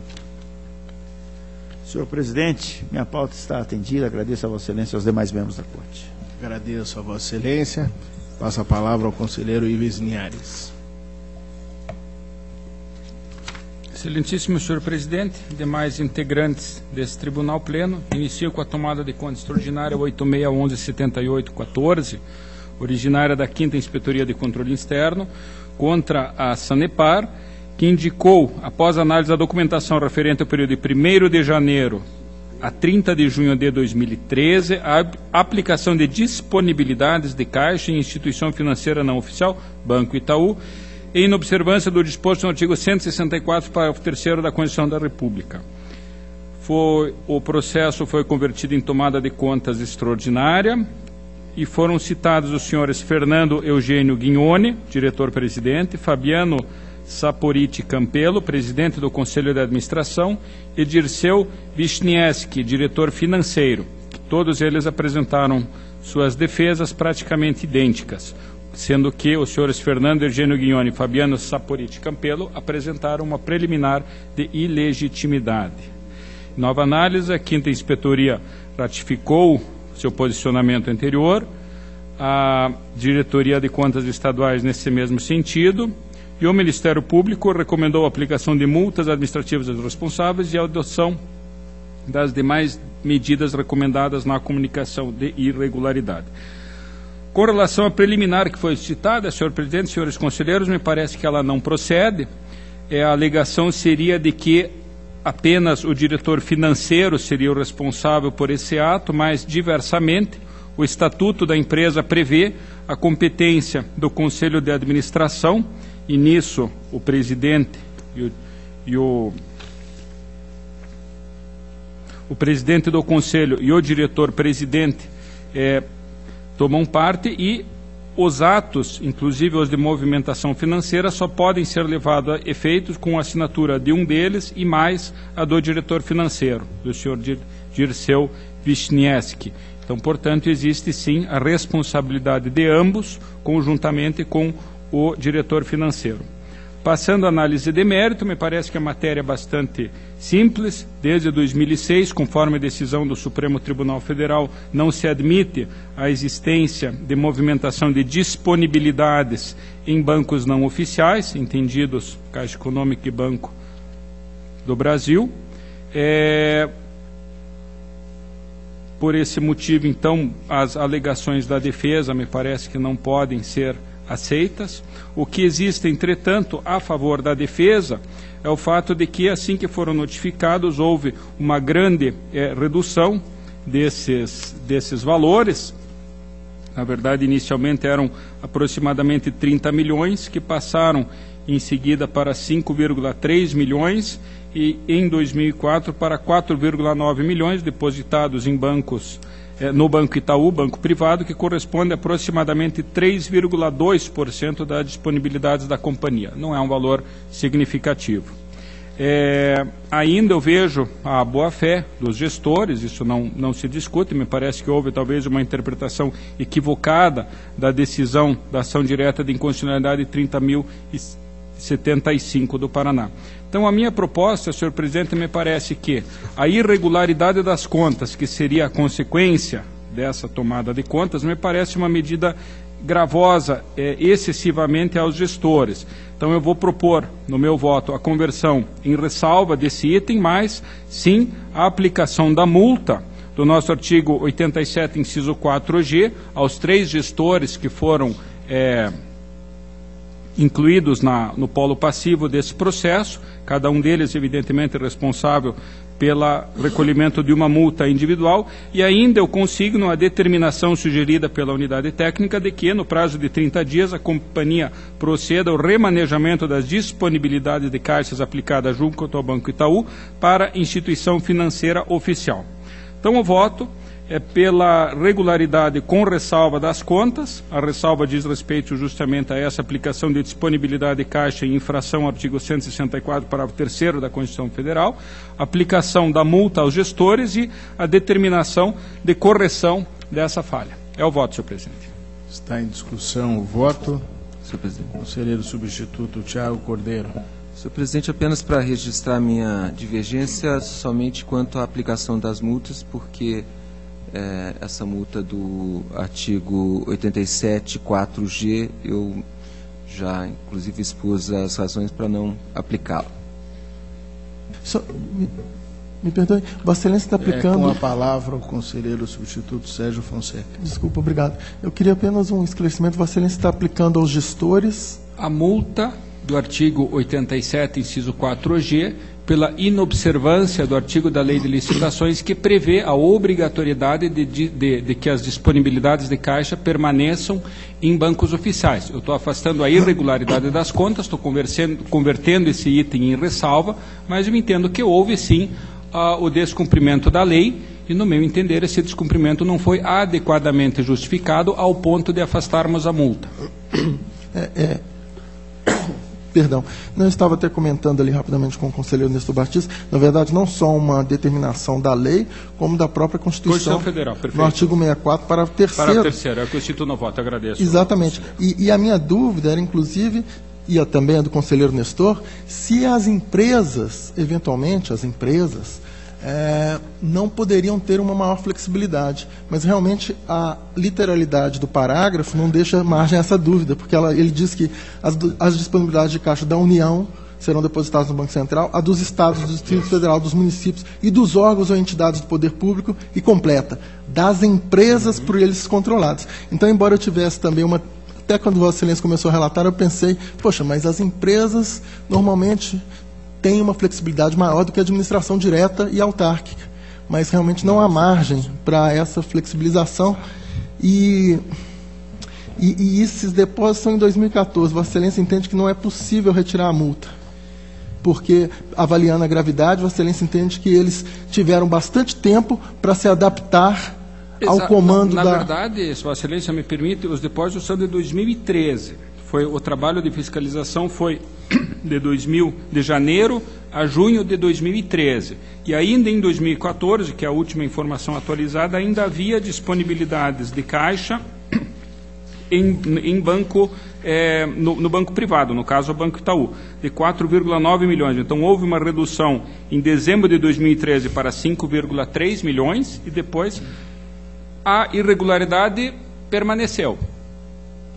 Senhor presidente, minha pauta está atendida. Agradeço a Vossa Excelência e aos demais membros da Corte. Agradeço a Vossa Excelência. Passo a palavra ao conselheiro Ives Linhares. Excelentíssimo senhor presidente, demais integrantes desse tribunal pleno, inicio com a tomada de conta extraordinária 86117814, originária da 5ª Inspetoria de Controle Externo, contra a Sanepar, que indicou, após análise da documentação referente ao período de 1º de janeiro a 30 de junho de 2013, a aplicação de disponibilidades de caixa em instituição financeira não oficial, Banco Itaú, em observância do disposto no artigo 164, parágrafo 3º da Constituição da República. O processo foi convertido em tomada de contas extraordinária, e foram citados os senhores Fernando Eugênio Guignone, diretor-presidente, Fabiano Saporiti Campelo, presidente do Conselho de Administração, e Dirceu Wisniewski, diretor financeiro. Todos eles apresentaram suas defesas praticamente idênticas, sendo que os senhores Fernando Eugênio Guignone e Fabiano Saporiti Campelo apresentaram uma preliminar de ilegitimidade. Nova análise, a 5ª Inspetoria ratificou seu posicionamento anterior, a Diretoria de Contas Estaduais nesse mesmo sentido, e o Ministério Público recomendou a aplicação de multas administrativas aos responsáveis e a adoção das demais medidas recomendadas na comunicação de irregularidade. Com relação à preliminar que foi citada, senhor presidente, senhores conselheiros, me parece que ela não procede. A alegação seria de que apenas o diretor financeiro seria o responsável por esse ato, mas, diversamente, o Estatuto da empresa prevê a competência do Conselho de Administração, e nisso o presidente o presidente do Conselho e o diretor-presidente tomam parte, e os atos, inclusive os de movimentação financeira, só podem ser levados a efeitos com a assinatura de um deles e mais a do diretor financeiro, do senhor Dirceu Wisniewski. Então, portanto, existe sim a responsabilidade de ambos, conjuntamente com o diretor financeiro. Passando a análise de mérito, me parece que a matéria é bastante simples. Desde 2006, conforme a decisão do Supremo Tribunal Federal, não se admite a existência de movimentação de disponibilidades em bancos não oficiais, entendidos Caixa Econômica e Banco do Brasil. Por esse motivo, então, as alegações da defesa me parece que não podem ser aceitas. O que existe, entretanto, a favor da defesa é o fato de que, assim que foram notificados, houve uma grande redução desses valores. Na verdade, inicialmente eram aproximadamente 30 milhões, que passaram em seguida para 5,3 milhões e em 2004 para 4,9 milhões depositados em bancos, no Banco Itaú, banco privado, que corresponde a aproximadamente 3,2% das disponibilidades da companhia. Não é um valor significativo. Ainda eu vejo a boa-fé dos gestores, isso não se discute, me parece que houve talvez uma interpretação equivocada da decisão da ação direta de inconstitucionalidade 30.075 do Paraná. Então, a minha proposta, senhor presidente, me parece que a irregularidade das contas, que seria a consequência dessa tomada de contas, me parece uma medida gravosa excessivamente aos gestores. Então, eu vou propor, no meu voto, a conversão em ressalva desse item, mas, sim, a aplicação da multa do nosso artigo 87, inciso 4G, aos 3 gestores que foram incluídos no polo passivo desse processo, cada um deles, evidentemente, responsável pelo recolhimento de uma multa individual, e ainda eu consigno a determinação sugerida pela unidade técnica de que, no prazo de 30 dias, a companhia proceda ao remanejamento das disponibilidades de caixas aplicadas junto ao Banco Itaú para instituição financeira oficial. Então, o voto é pela regularidade com ressalva das contas. A ressalva diz respeito justamente a essa aplicação de disponibilidade de caixa em infração ao artigo 164, parágrafo 3º da Constituição Federal, aplicação da multa aos gestores e a determinação de correção dessa falha. É o voto, senhor presidente. Está em discussão o voto. Senhor presidente. Conselheiro substituto Tiago Cordeiro. Senhor presidente, apenas para registrar minha divergência somente quanto à aplicação das multas, porque essa multa do artigo 87, 4G, eu já, inclusive, expus as razões para não aplicá-la. Me perdoe, Vossa Excelência está aplicando... Com a palavra o conselheiro substituto Sérgio Fonseca. Desculpa, obrigado. Eu queria apenas um esclarecimento. Vossa Excelência está aplicando aos gestores... A multa do artigo 87, inciso 4G, pela inobservância do artigo da Lei de Licitações, que prevê a obrigatoriedade de que as disponibilidades de caixa permaneçam em bancos oficiais. Eu estou afastando a irregularidade das contas, estou convertendo esse item em ressalva, mas eu entendo que houve, sim, o descumprimento da lei, e, no meu entender, esse descumprimento não foi adequadamente justificado ao ponto de afastarmos a multa. Perdão, eu estava até comentando ali rapidamente com o conselheiro Nestor Batista, na verdade não só uma determinação da lei, como da própria Constituição Federal, perfeito. No artigo 64, parágrafo 3º. Parágrafo 3º, é o que eu cito no voto, agradeço. Exatamente, e a minha dúvida era, inclusive, e também a do conselheiro Nestor, se as empresas, eventualmente, não poderiam ter uma maior flexibilidade, mas realmente a literalidade do parágrafo não deixa margem a essa dúvida, porque ele diz que as disponibilidades de caixa da União serão depositadas no Banco Central, a dos estados, do Distrito Federal, dos municípios e dos órgãos ou entidades do poder público, e completa, das empresas por eles controladas. Então, embora eu tivesse também até quando Vossa Excelência começou a relatar, eu pensei, poxa, mas as empresas normalmente têm uma flexibilidade maior do que a administração direta e autárquica, mas realmente não há margem para essa flexibilização, e esses depósitos são em 2014. Vossa Excelência entende que não é possível retirar a multa, porque, avaliando a gravidade, Vossa Excelência entende que eles tiveram bastante tempo para se adaptar ao comando Na verdade, se Vossa Excelência me permite, os depósitos são de 2013. O trabalho de fiscalização foi de janeiro a junho de 2013. E ainda em 2014, que é a última informação atualizada, ainda havia disponibilidades de caixa em banco, no banco privado, no caso o Banco Itaú, de 4,9 milhões. Então houve uma redução em dezembro de 2013 para 5,3 milhões e depois a irregularidade permaneceu.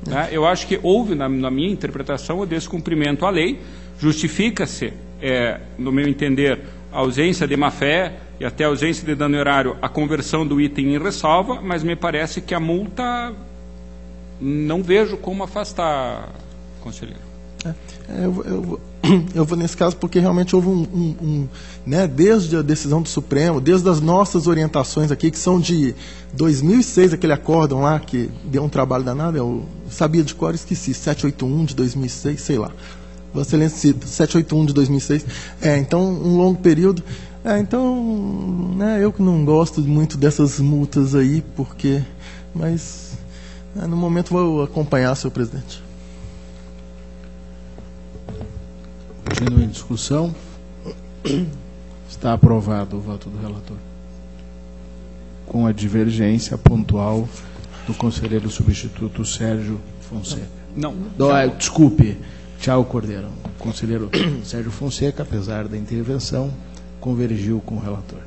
Né? Eu acho que houve, na minha interpretação, o descumprimento à lei. Justifica-se, no meu entender, a ausência de má-fé e até a ausência de dano erário, a conversão do item em ressalva, mas me parece que a multa não vejo como afastar, conselheiro. Eu vou nesse caso porque realmente houve né, desde a decisão do Supremo, desde as nossas orientações aqui, que são de 2006, aquele acórdão lá que deu um trabalho danado, eu sabia de cor e esqueci, 781 de 2006, sei lá. Vossa Excelência cita, 781 de 2006. Então, um longo período. Então, né, eu que não gosto muito dessas multas aí, porque... Mas, no momento, vou acompanhar, senhor presidente. Continua em discussão. Está aprovado o voto do relator. Com a divergência pontual do conselheiro substituto Sérgio Fonseca. Não. Desculpe, Tiago Cordeiro. O conselheiro Sérgio Fonseca, apesar da intervenção, convergiu com o relator.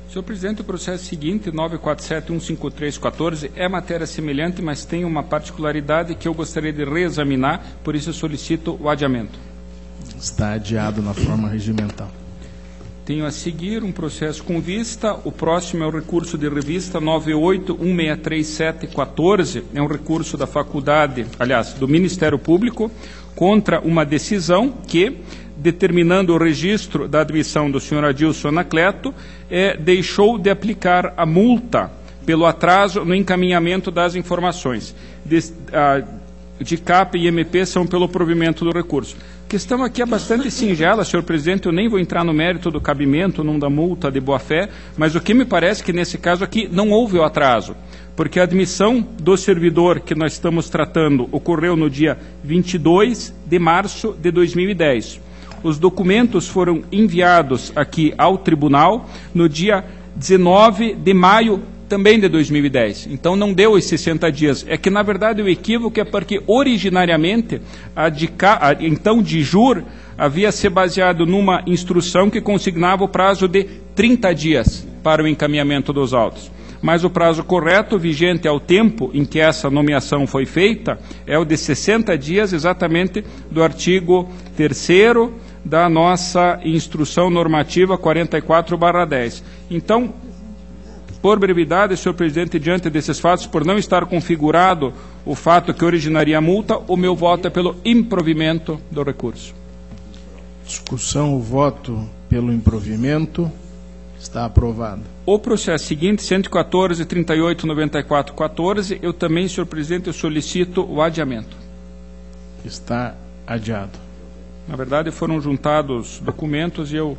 Senhor presidente, o processo seguinte, 947-15314, é matéria semelhante, mas tem uma particularidade que eu gostaria de reexaminar, por isso eu solicito o adiamento. Está adiado na forma regimental. Tenho a seguir um processo com vista. O próximo é o recurso de revista 98163714. É um recurso da faculdade, aliás, do Ministério Público, contra uma decisão que, determinando o registro da admissão do senhor Adilson Anacleto, deixou de aplicar a multa pelo atraso no encaminhamento das informações. De CAP e MP são pelo provimento do recurso. A questão aqui é bastante singela, senhor presidente, eu nem vou entrar no mérito do cabimento, não da multa de boa-fé, mas o que me parece que nesse caso aqui não houve o atraso, porque a admissão do servidor que nós estamos tratando ocorreu no dia 22 de março de 2010. Os documentos foram enviados aqui ao tribunal no dia 19 de maio também de 2010. Então não deu os 60 dias. É que, na verdade, o equívoco é porque, originariamente, então de jur havia se baseado numa instrução que consignava o prazo de 30 dias para o encaminhamento dos autos. Mas o prazo correto, vigente ao tempo em que essa nomeação foi feita, é o de 60 dias, exatamente do artigo 3º da nossa instrução normativa 44/10. Então, por brevidade, senhor presidente, diante desses fatos, por não estar configurado o fato que originaria a multa, o meu voto é pelo improvimento do recurso. Discussão, o voto pelo improvimento. Está aprovado. O processo seguinte, 114-38-94-14, eu também, senhor presidente, eu solicito o adiamento. Está adiado. Na verdade, foram juntados documentos e eu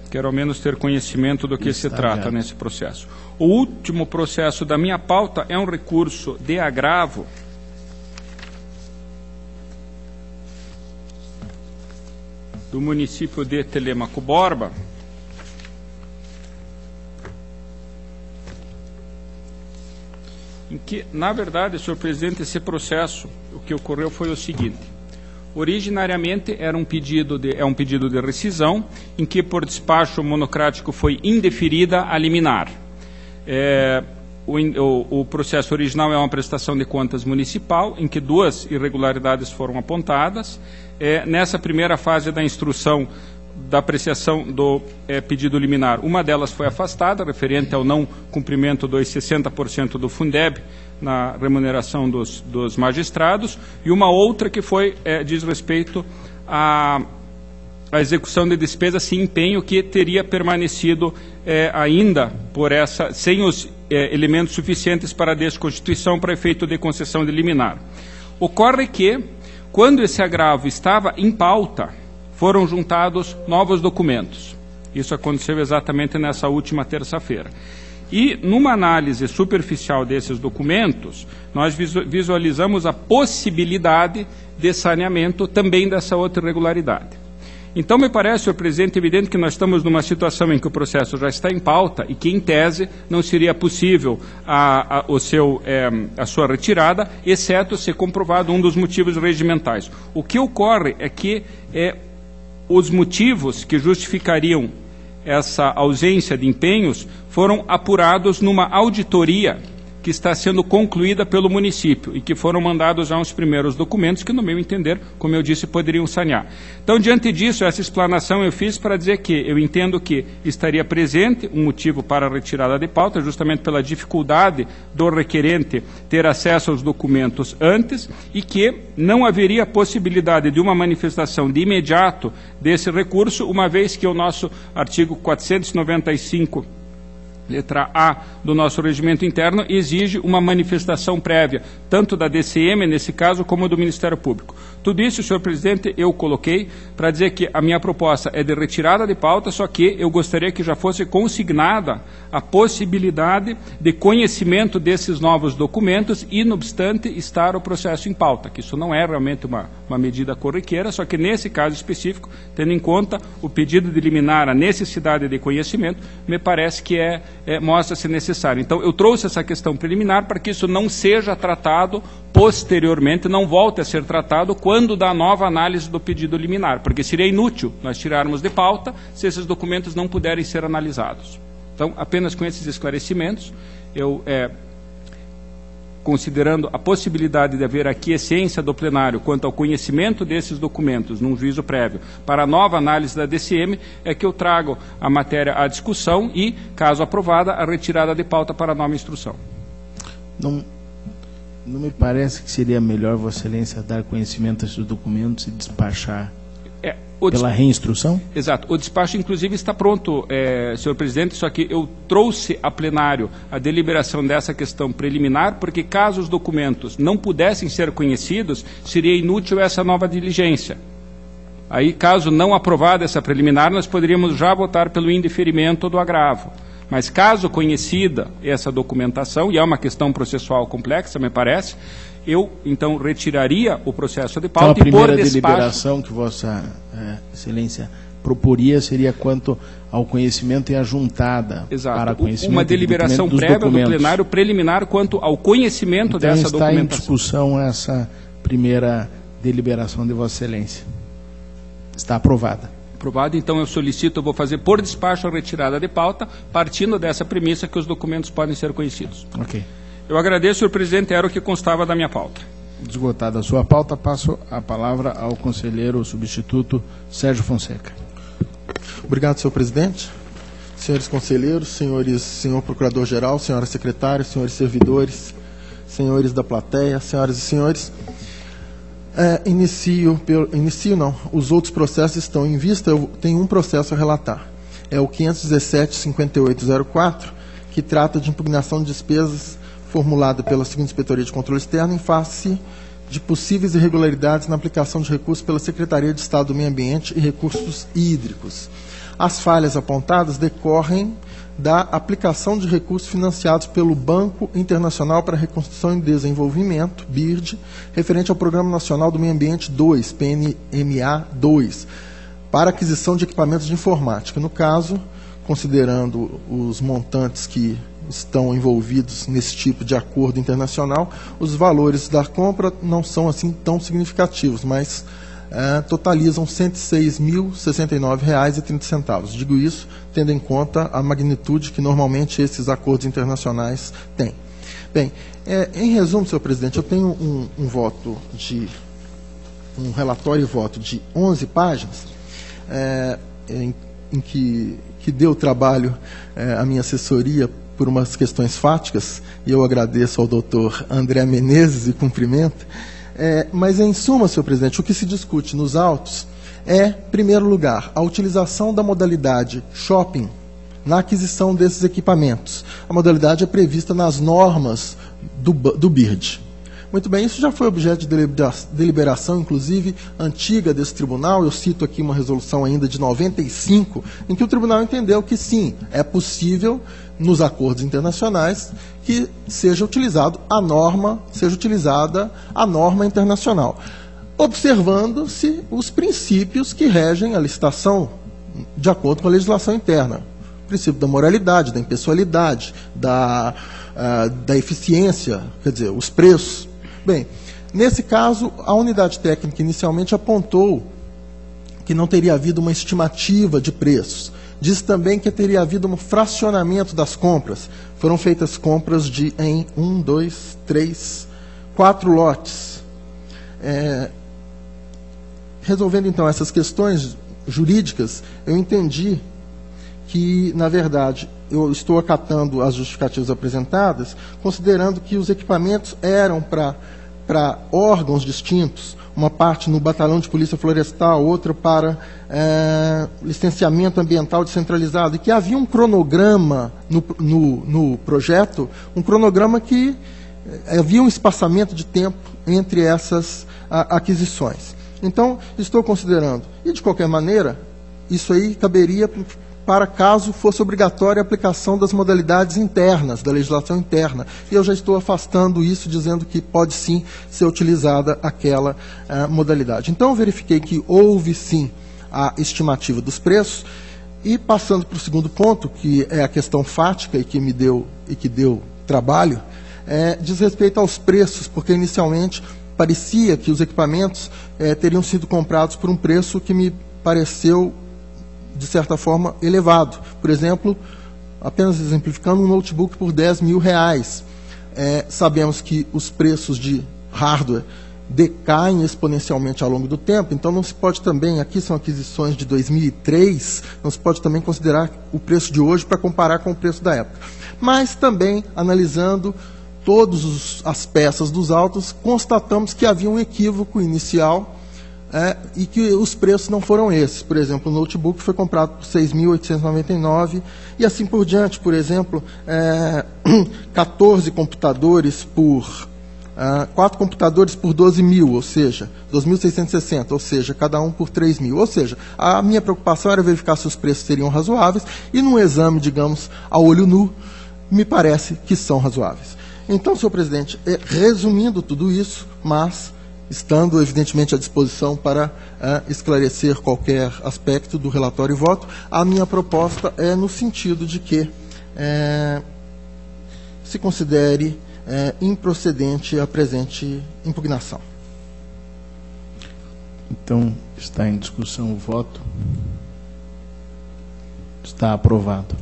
quero ao menos ter conhecimento do que se trata nesse processo. O último processo da minha pauta é um recurso de agravo do município de Telêmaco Borba, em que, na verdade, senhor presidente, esse processo, o que ocorreu foi o seguinte: originariamente era um pedido de rescisão, em que por despacho monocrático foi indeferida a liminar. O processo original é uma prestação de contas municipal, em que 2 irregularidades foram apontadas. Nessa primeira fase da instrução da apreciação do pedido liminar, uma delas foi afastada, referente ao não cumprimento dos 60% do Fundeb na remuneração dos magistrados, e uma outra que diz respeito à execução de despesas sem empenho, que teria permanecido ainda sem os elementos suficientes para a desconstituição para efeito de concessão de liminar. Ocorre que, quando esse agravo estava em pauta, foram juntados novos documentos. Isso aconteceu exatamente nessa última terça-feira. E, numa análise superficial desses documentos, nós visualizamos a possibilidade de saneamento também dessa outra irregularidade. Então, me parece, senhor presidente, evidente que nós estamos numa situação em que o processo já está em pauta e que, em tese, não seria possível a sua retirada, exceto se comprovado um dos motivos regimentais. O que ocorre é que os motivos que justificariam essa ausência de empenhos foram apurados numa auditoria que está sendo concluída pelo município e que foram mandados já uns primeiros documentos que, no meu entender, como eu disse, poderiam sanear. Então, diante disso, essa explanação eu fiz para dizer que eu entendo que estaria presente um motivo para a retirada de pauta, justamente pela dificuldade do requerente ter acesso aos documentos antes, e que não haveria possibilidade de uma manifestação de imediato desse recurso, uma vez que o nosso artigo 495, letra A do nosso regimento interno, exige uma manifestação prévia, tanto da DCM, nesse caso, como do Ministério Público. Tudo isso, senhor presidente, eu coloquei para dizer que a minha proposta é de retirada de pauta, só que eu gostaria que já fosse consignada a possibilidade de conhecimento desses novos documentos e, não obstante, estar o processo em pauta, que isso não é realmente uma medida corriqueira, só que nesse caso específico, tendo em conta o pedido de liminar, a necessidade de conhecimento, me parece que mostra-se necessário. Então, eu trouxe essa questão preliminar para que isso não seja tratado posteriormente, não volte a ser tratado quando da nova análise do pedido liminar, porque seria inútil nós tirarmos de pauta se esses documentos não puderem ser analisados. Então, apenas com esses esclarecimentos, eu, considerando a possibilidade de haver aquiescência do plenário quanto ao conhecimento desses documentos num juízo prévio para a nova análise da DCM, é que eu trago a matéria à discussão e, caso aprovada, a retirada de pauta para a nova instrução. Não me parece que seria melhor, Vossa Excelência, dar conhecimento a esses documentos e despachar pela reinstrução? Exato. O despacho, inclusive, está pronto, senhor presidente, só que eu trouxe a plenário a deliberação dessa questão preliminar, porque caso os documentos não pudessem ser conhecidos, seria inútil essa nova diligência. Aí, caso não aprovada essa preliminar, nós poderíamos já votar pelo indeferimento do agravo. Mas caso conhecida essa documentação, e é uma questão processual complexa, me parece, eu, então, retiraria o processo de pauta então, e por despacho... a primeira deliberação que Vossa Excelência proporia seria quanto ao conhecimento e a juntada. Exato. Para conhecimento uma deliberação prévia do plenário preliminar quanto ao conhecimento então, dessa documentação. Está em discussão essa primeira deliberação de Vossa Excelência. Está aprovada. Aprovado, então eu solicito, eu vou fazer por despacho a retirada de pauta, partindo dessa premissa que os documentos podem ser conhecidos. Ok. Eu agradeço, senhor presidente, era o que constava da minha pauta. Esgotada a sua pauta, passo a palavra ao conselheiro substituto Sérgio Fonseca. Obrigado, senhor presidente. Senhores conselheiros, senhor procurador-geral, senhoras secretárias, senhores servidores, senhores da plateia, senhoras e senhores, os outros processos estão em vista, eu tenho um processo a relatar. É o 517-5804, que trata de impugnação de despesas formulada pela 2ª Inspetoria de Controle Externo em face de possíveis irregularidades na aplicação de recursos pela Secretaria de Estado do Meio Ambiente e Recursos Hídricos. As falhas apontadas decorrem da aplicação de recursos financiados pelo Banco Internacional para Reconstrução e Desenvolvimento, BIRD, referente ao Programa Nacional do Meio Ambiente 2, PNMA 2, para aquisição de equipamentos de informática. No caso, considerando os montantes que estão envolvidos nesse tipo de acordo internacional, os valores da compra não são assim tão significativos, mas totalizam R$ 106.069,30. Digo isso tendo em conta a magnitude que normalmente esses acordos internacionais têm. Bem, em resumo, senhor presidente, eu tenho um relatório e voto de 11 páginas, em que deu trabalho à minha assessoria por umas questões fáticas, e eu agradeço ao doutor André Menezes e cumprimento. Mas, em suma, senhor presidente, o que se discute nos autos é, em primeiro lugar, a utilização da modalidade shopping na aquisição desses equipamentos. A modalidade é prevista nas normas do BIRD. Muito bem, isso já foi objeto de deliberação, inclusive, antiga desse tribunal. Eu cito aqui uma resolução ainda de 95, em que o tribunal entendeu que, sim, é possível, nos acordos internacionais, que seja utilizada a norma internacional. observando-se os princípios que regem a licitação de acordo com a legislação interna. O princípio da moralidade, da impessoalidade, da eficiência, quer dizer, os preços. Bem, nesse caso, a unidade técnica inicialmente apontou que não teria havido uma estimativa de preços. Diz também que teria havido um fracionamento das compras. Foram feitas compras em 1, 2, 3, 4 lotes. Resolvendo, então, essas questões jurídicas, eu entendi que, na verdade, eu estou acatando as justificativas apresentadas, considerando que os equipamentos eram para órgãos distintos, uma parte no Batalhão de Polícia Florestal, outra para licenciamento ambiental descentralizado, e que havia um cronograma no projeto, um cronograma que havia um espaçamento de tempo entre essas aquisições. Então, estou considerando, e de qualquer maneira, isso aí caberia para caso fosse obrigatória a aplicação das modalidades internas, da legislação interna. E eu já estou afastando isso, dizendo que pode sim ser utilizada aquela modalidade. Então, eu verifiquei que houve sim a estimativa dos preços, e passando para o segundo ponto, que é a questão fática e que deu trabalho, diz respeito aos preços, porque inicialmente parecia que os equipamentos teriam sido comprados por um preço que me pareceu, de certa forma, elevado. Por exemplo, apenas exemplificando, um notebook por R$10 mil. Sabemos que os preços de hardware decaem exponencialmente ao longo do tempo, então não se pode também, aqui são aquisições de 2003, não se pode também considerar o preço de hoje para comparar com o preço da época. Mas também, analisando todas as peças dos autos, constatamos que havia um equívoco inicial, e que os preços não foram esses. Por exemplo, o notebook foi comprado por R$ 6.899 e assim por diante. Por exemplo, 14 computadores por 4 computadores por 12 mil, ou seja, 2.660, ou seja, cada um por 3 mil. Ou seja, a minha preocupação era verificar se os preços seriam razoáveis, e num exame, digamos, a olho nu, me parece que são razoáveis. Então, senhor presidente, resumindo tudo isso, mas estando, evidentemente, à disposição para esclarecer qualquer aspecto do relatório e voto, a minha proposta é no sentido de que se considere improcedente a presente impugnação. Então, está em discussão o voto. Está aprovado.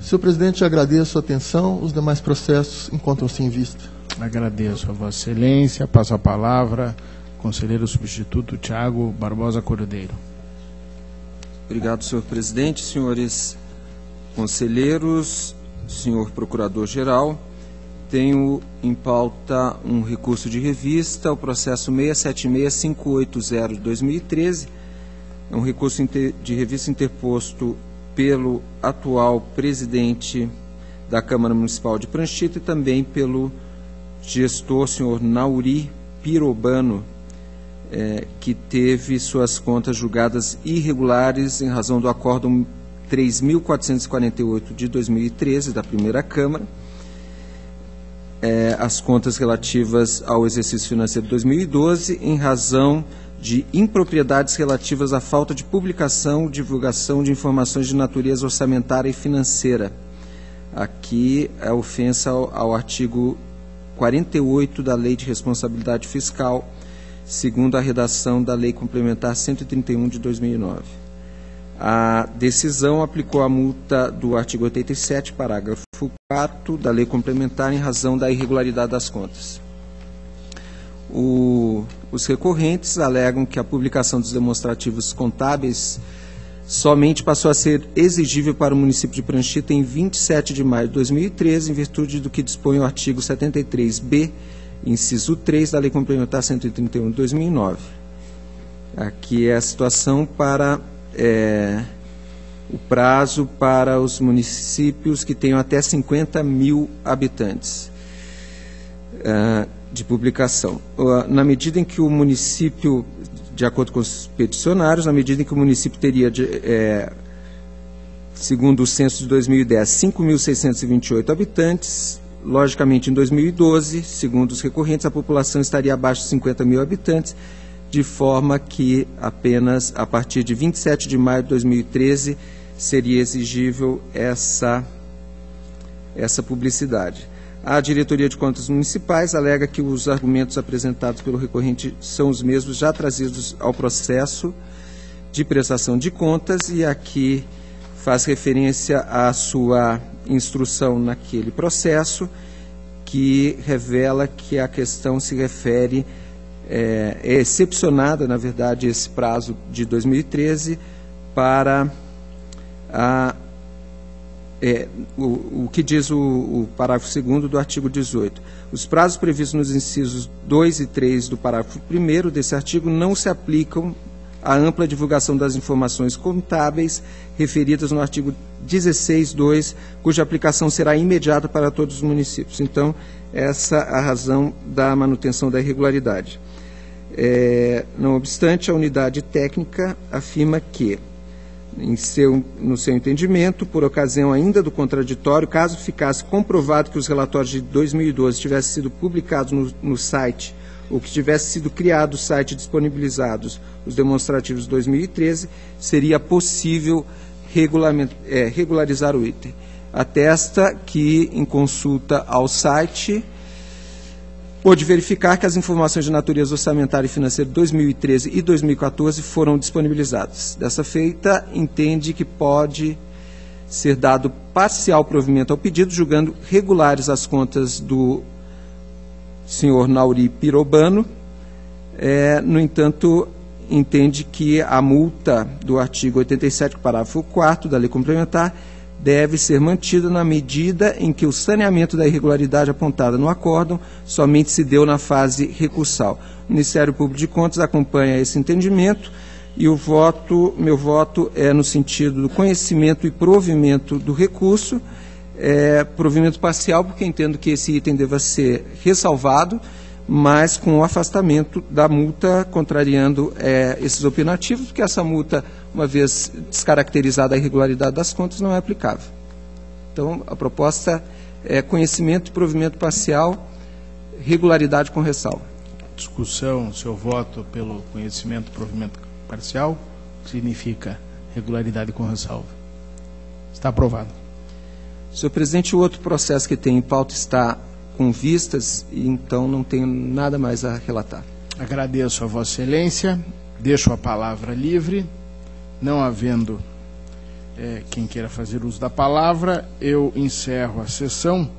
Senhor presidente, agradeço a atenção. Os demais processos encontram-se em vista. Agradeço a Vossa Excelência. Passo a palavra ao conselheiro substituto Tiago Barbosa Cordeiro. Obrigado, senhor presidente. Senhores conselheiros, senhor procurador-geral, tenho em pauta um recurso de revista, o processo 676580 de 2013. É um recurso de revista interposto pelo atual presidente da Câmara Municipal de Pranchita e também pelo gestor, senhor Nauri Pirobano, que teve suas contas julgadas irregulares em razão do acórdão 3.448 de 2013 da primeira Câmara, as contas relativas ao exercício financeiro de 2012, em razão de impropriedades relativas à falta de publicação e divulgação de informações de natureza orçamentária e financeira. Aqui a ofensa ao artigo 48 da Lei de Responsabilidade Fiscal, segundo a redação da Lei Complementar 131 de 2009. A decisão aplicou a multa do artigo 87, parágrafo 4 da Lei Complementar, em razão da irregularidade das contas. Os recorrentes alegam que a publicação dos demonstrativos contábeis somente passou a ser exigível para o município de Pranchita em 27 de maio de 2013, em virtude do que dispõe o artigo 73b, inciso 3, da Lei Complementar 131 de 2009. Aqui é a situação para o prazo para os municípios que tenham até 50 mil habitantes de publicação. Na medida em que o município, de acordo com os peticionários, na medida em que o município teria, segundo o censo de 2010, 5.628 habitantes, logicamente, em 2012, segundo os recorrentes, a população estaria abaixo de 50 mil habitantes, de forma que apenas a partir de 27 de maio de 2013 seria exigível essa publicidade. A Diretoria de Contas Municipais alega que os argumentos apresentados pelo recorrente são os mesmos já trazidos ao processo de prestação de contas, e aqui faz referência à sua instrução naquele processo, que revela que a questão se refere, é excepcionada, na verdade, esse prazo de 2013 para o que diz o parágrafo 2º do artigo 18. Os prazos previstos nos incisos 2 e 3 do parágrafo 1º desse artigo não se aplicam à ampla divulgação das informações contábeis referidas no artigo 16.2, cuja aplicação será imediata para todos os municípios. Então, essa é a razão da manutenção da irregularidade. Não obstante, a unidade técnica afirma que, no seu entendimento, por ocasião ainda do contraditório, caso ficasse comprovado que os relatórios de 2012 tivessem sido publicados no site, ou que tivesse sido criado o site e disponibilizados os demonstrativos de 2013, seria possível regularizar o item. Atesta que, em consulta ao site, pôde verificar que as informações de natureza orçamentária e financeira de 2013 e 2014 foram disponibilizadas. Dessa feita, entende que pode ser dado parcial provimento ao pedido, julgando regulares as contas do senhor Nauri Pirobano. No entanto, entende que a multa do artigo 87, parágrafo 4º da Lei Complementar deve ser mantida na medida em que o saneamento da irregularidade apontada no acórdão somente se deu na fase recursal. O Ministério Público de Contas acompanha esse entendimento, e meu voto é no sentido do conhecimento e provimento do recurso, provimento parcial, porque entendo que esse item deva ser ressalvado, mas com o afastamento da multa, contrariando esses opinativos, porque essa multa, uma vez descaracterizada a irregularidade das contas, não é aplicável. Então, a proposta é conhecimento e provimento parcial, regularidade com ressalva. Discussão, seu voto pelo conhecimento e provimento parcial, significa regularidade com ressalva. Está aprovado. Senhor presidente, o outro processo que tem em pauta está com vistas, e então não tenho nada mais a relatar. Agradeço a Vossa Excelência, deixo a palavra livre. Não havendo quem queira fazer uso da palavra, eu encerro a sessão,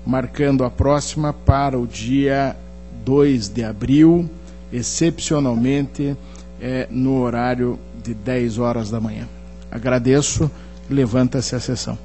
marcando a próxima para o dia 2 de abril, excepcionalmente no horário de 10 horas da manhã. Agradeço, levanta-se a sessão.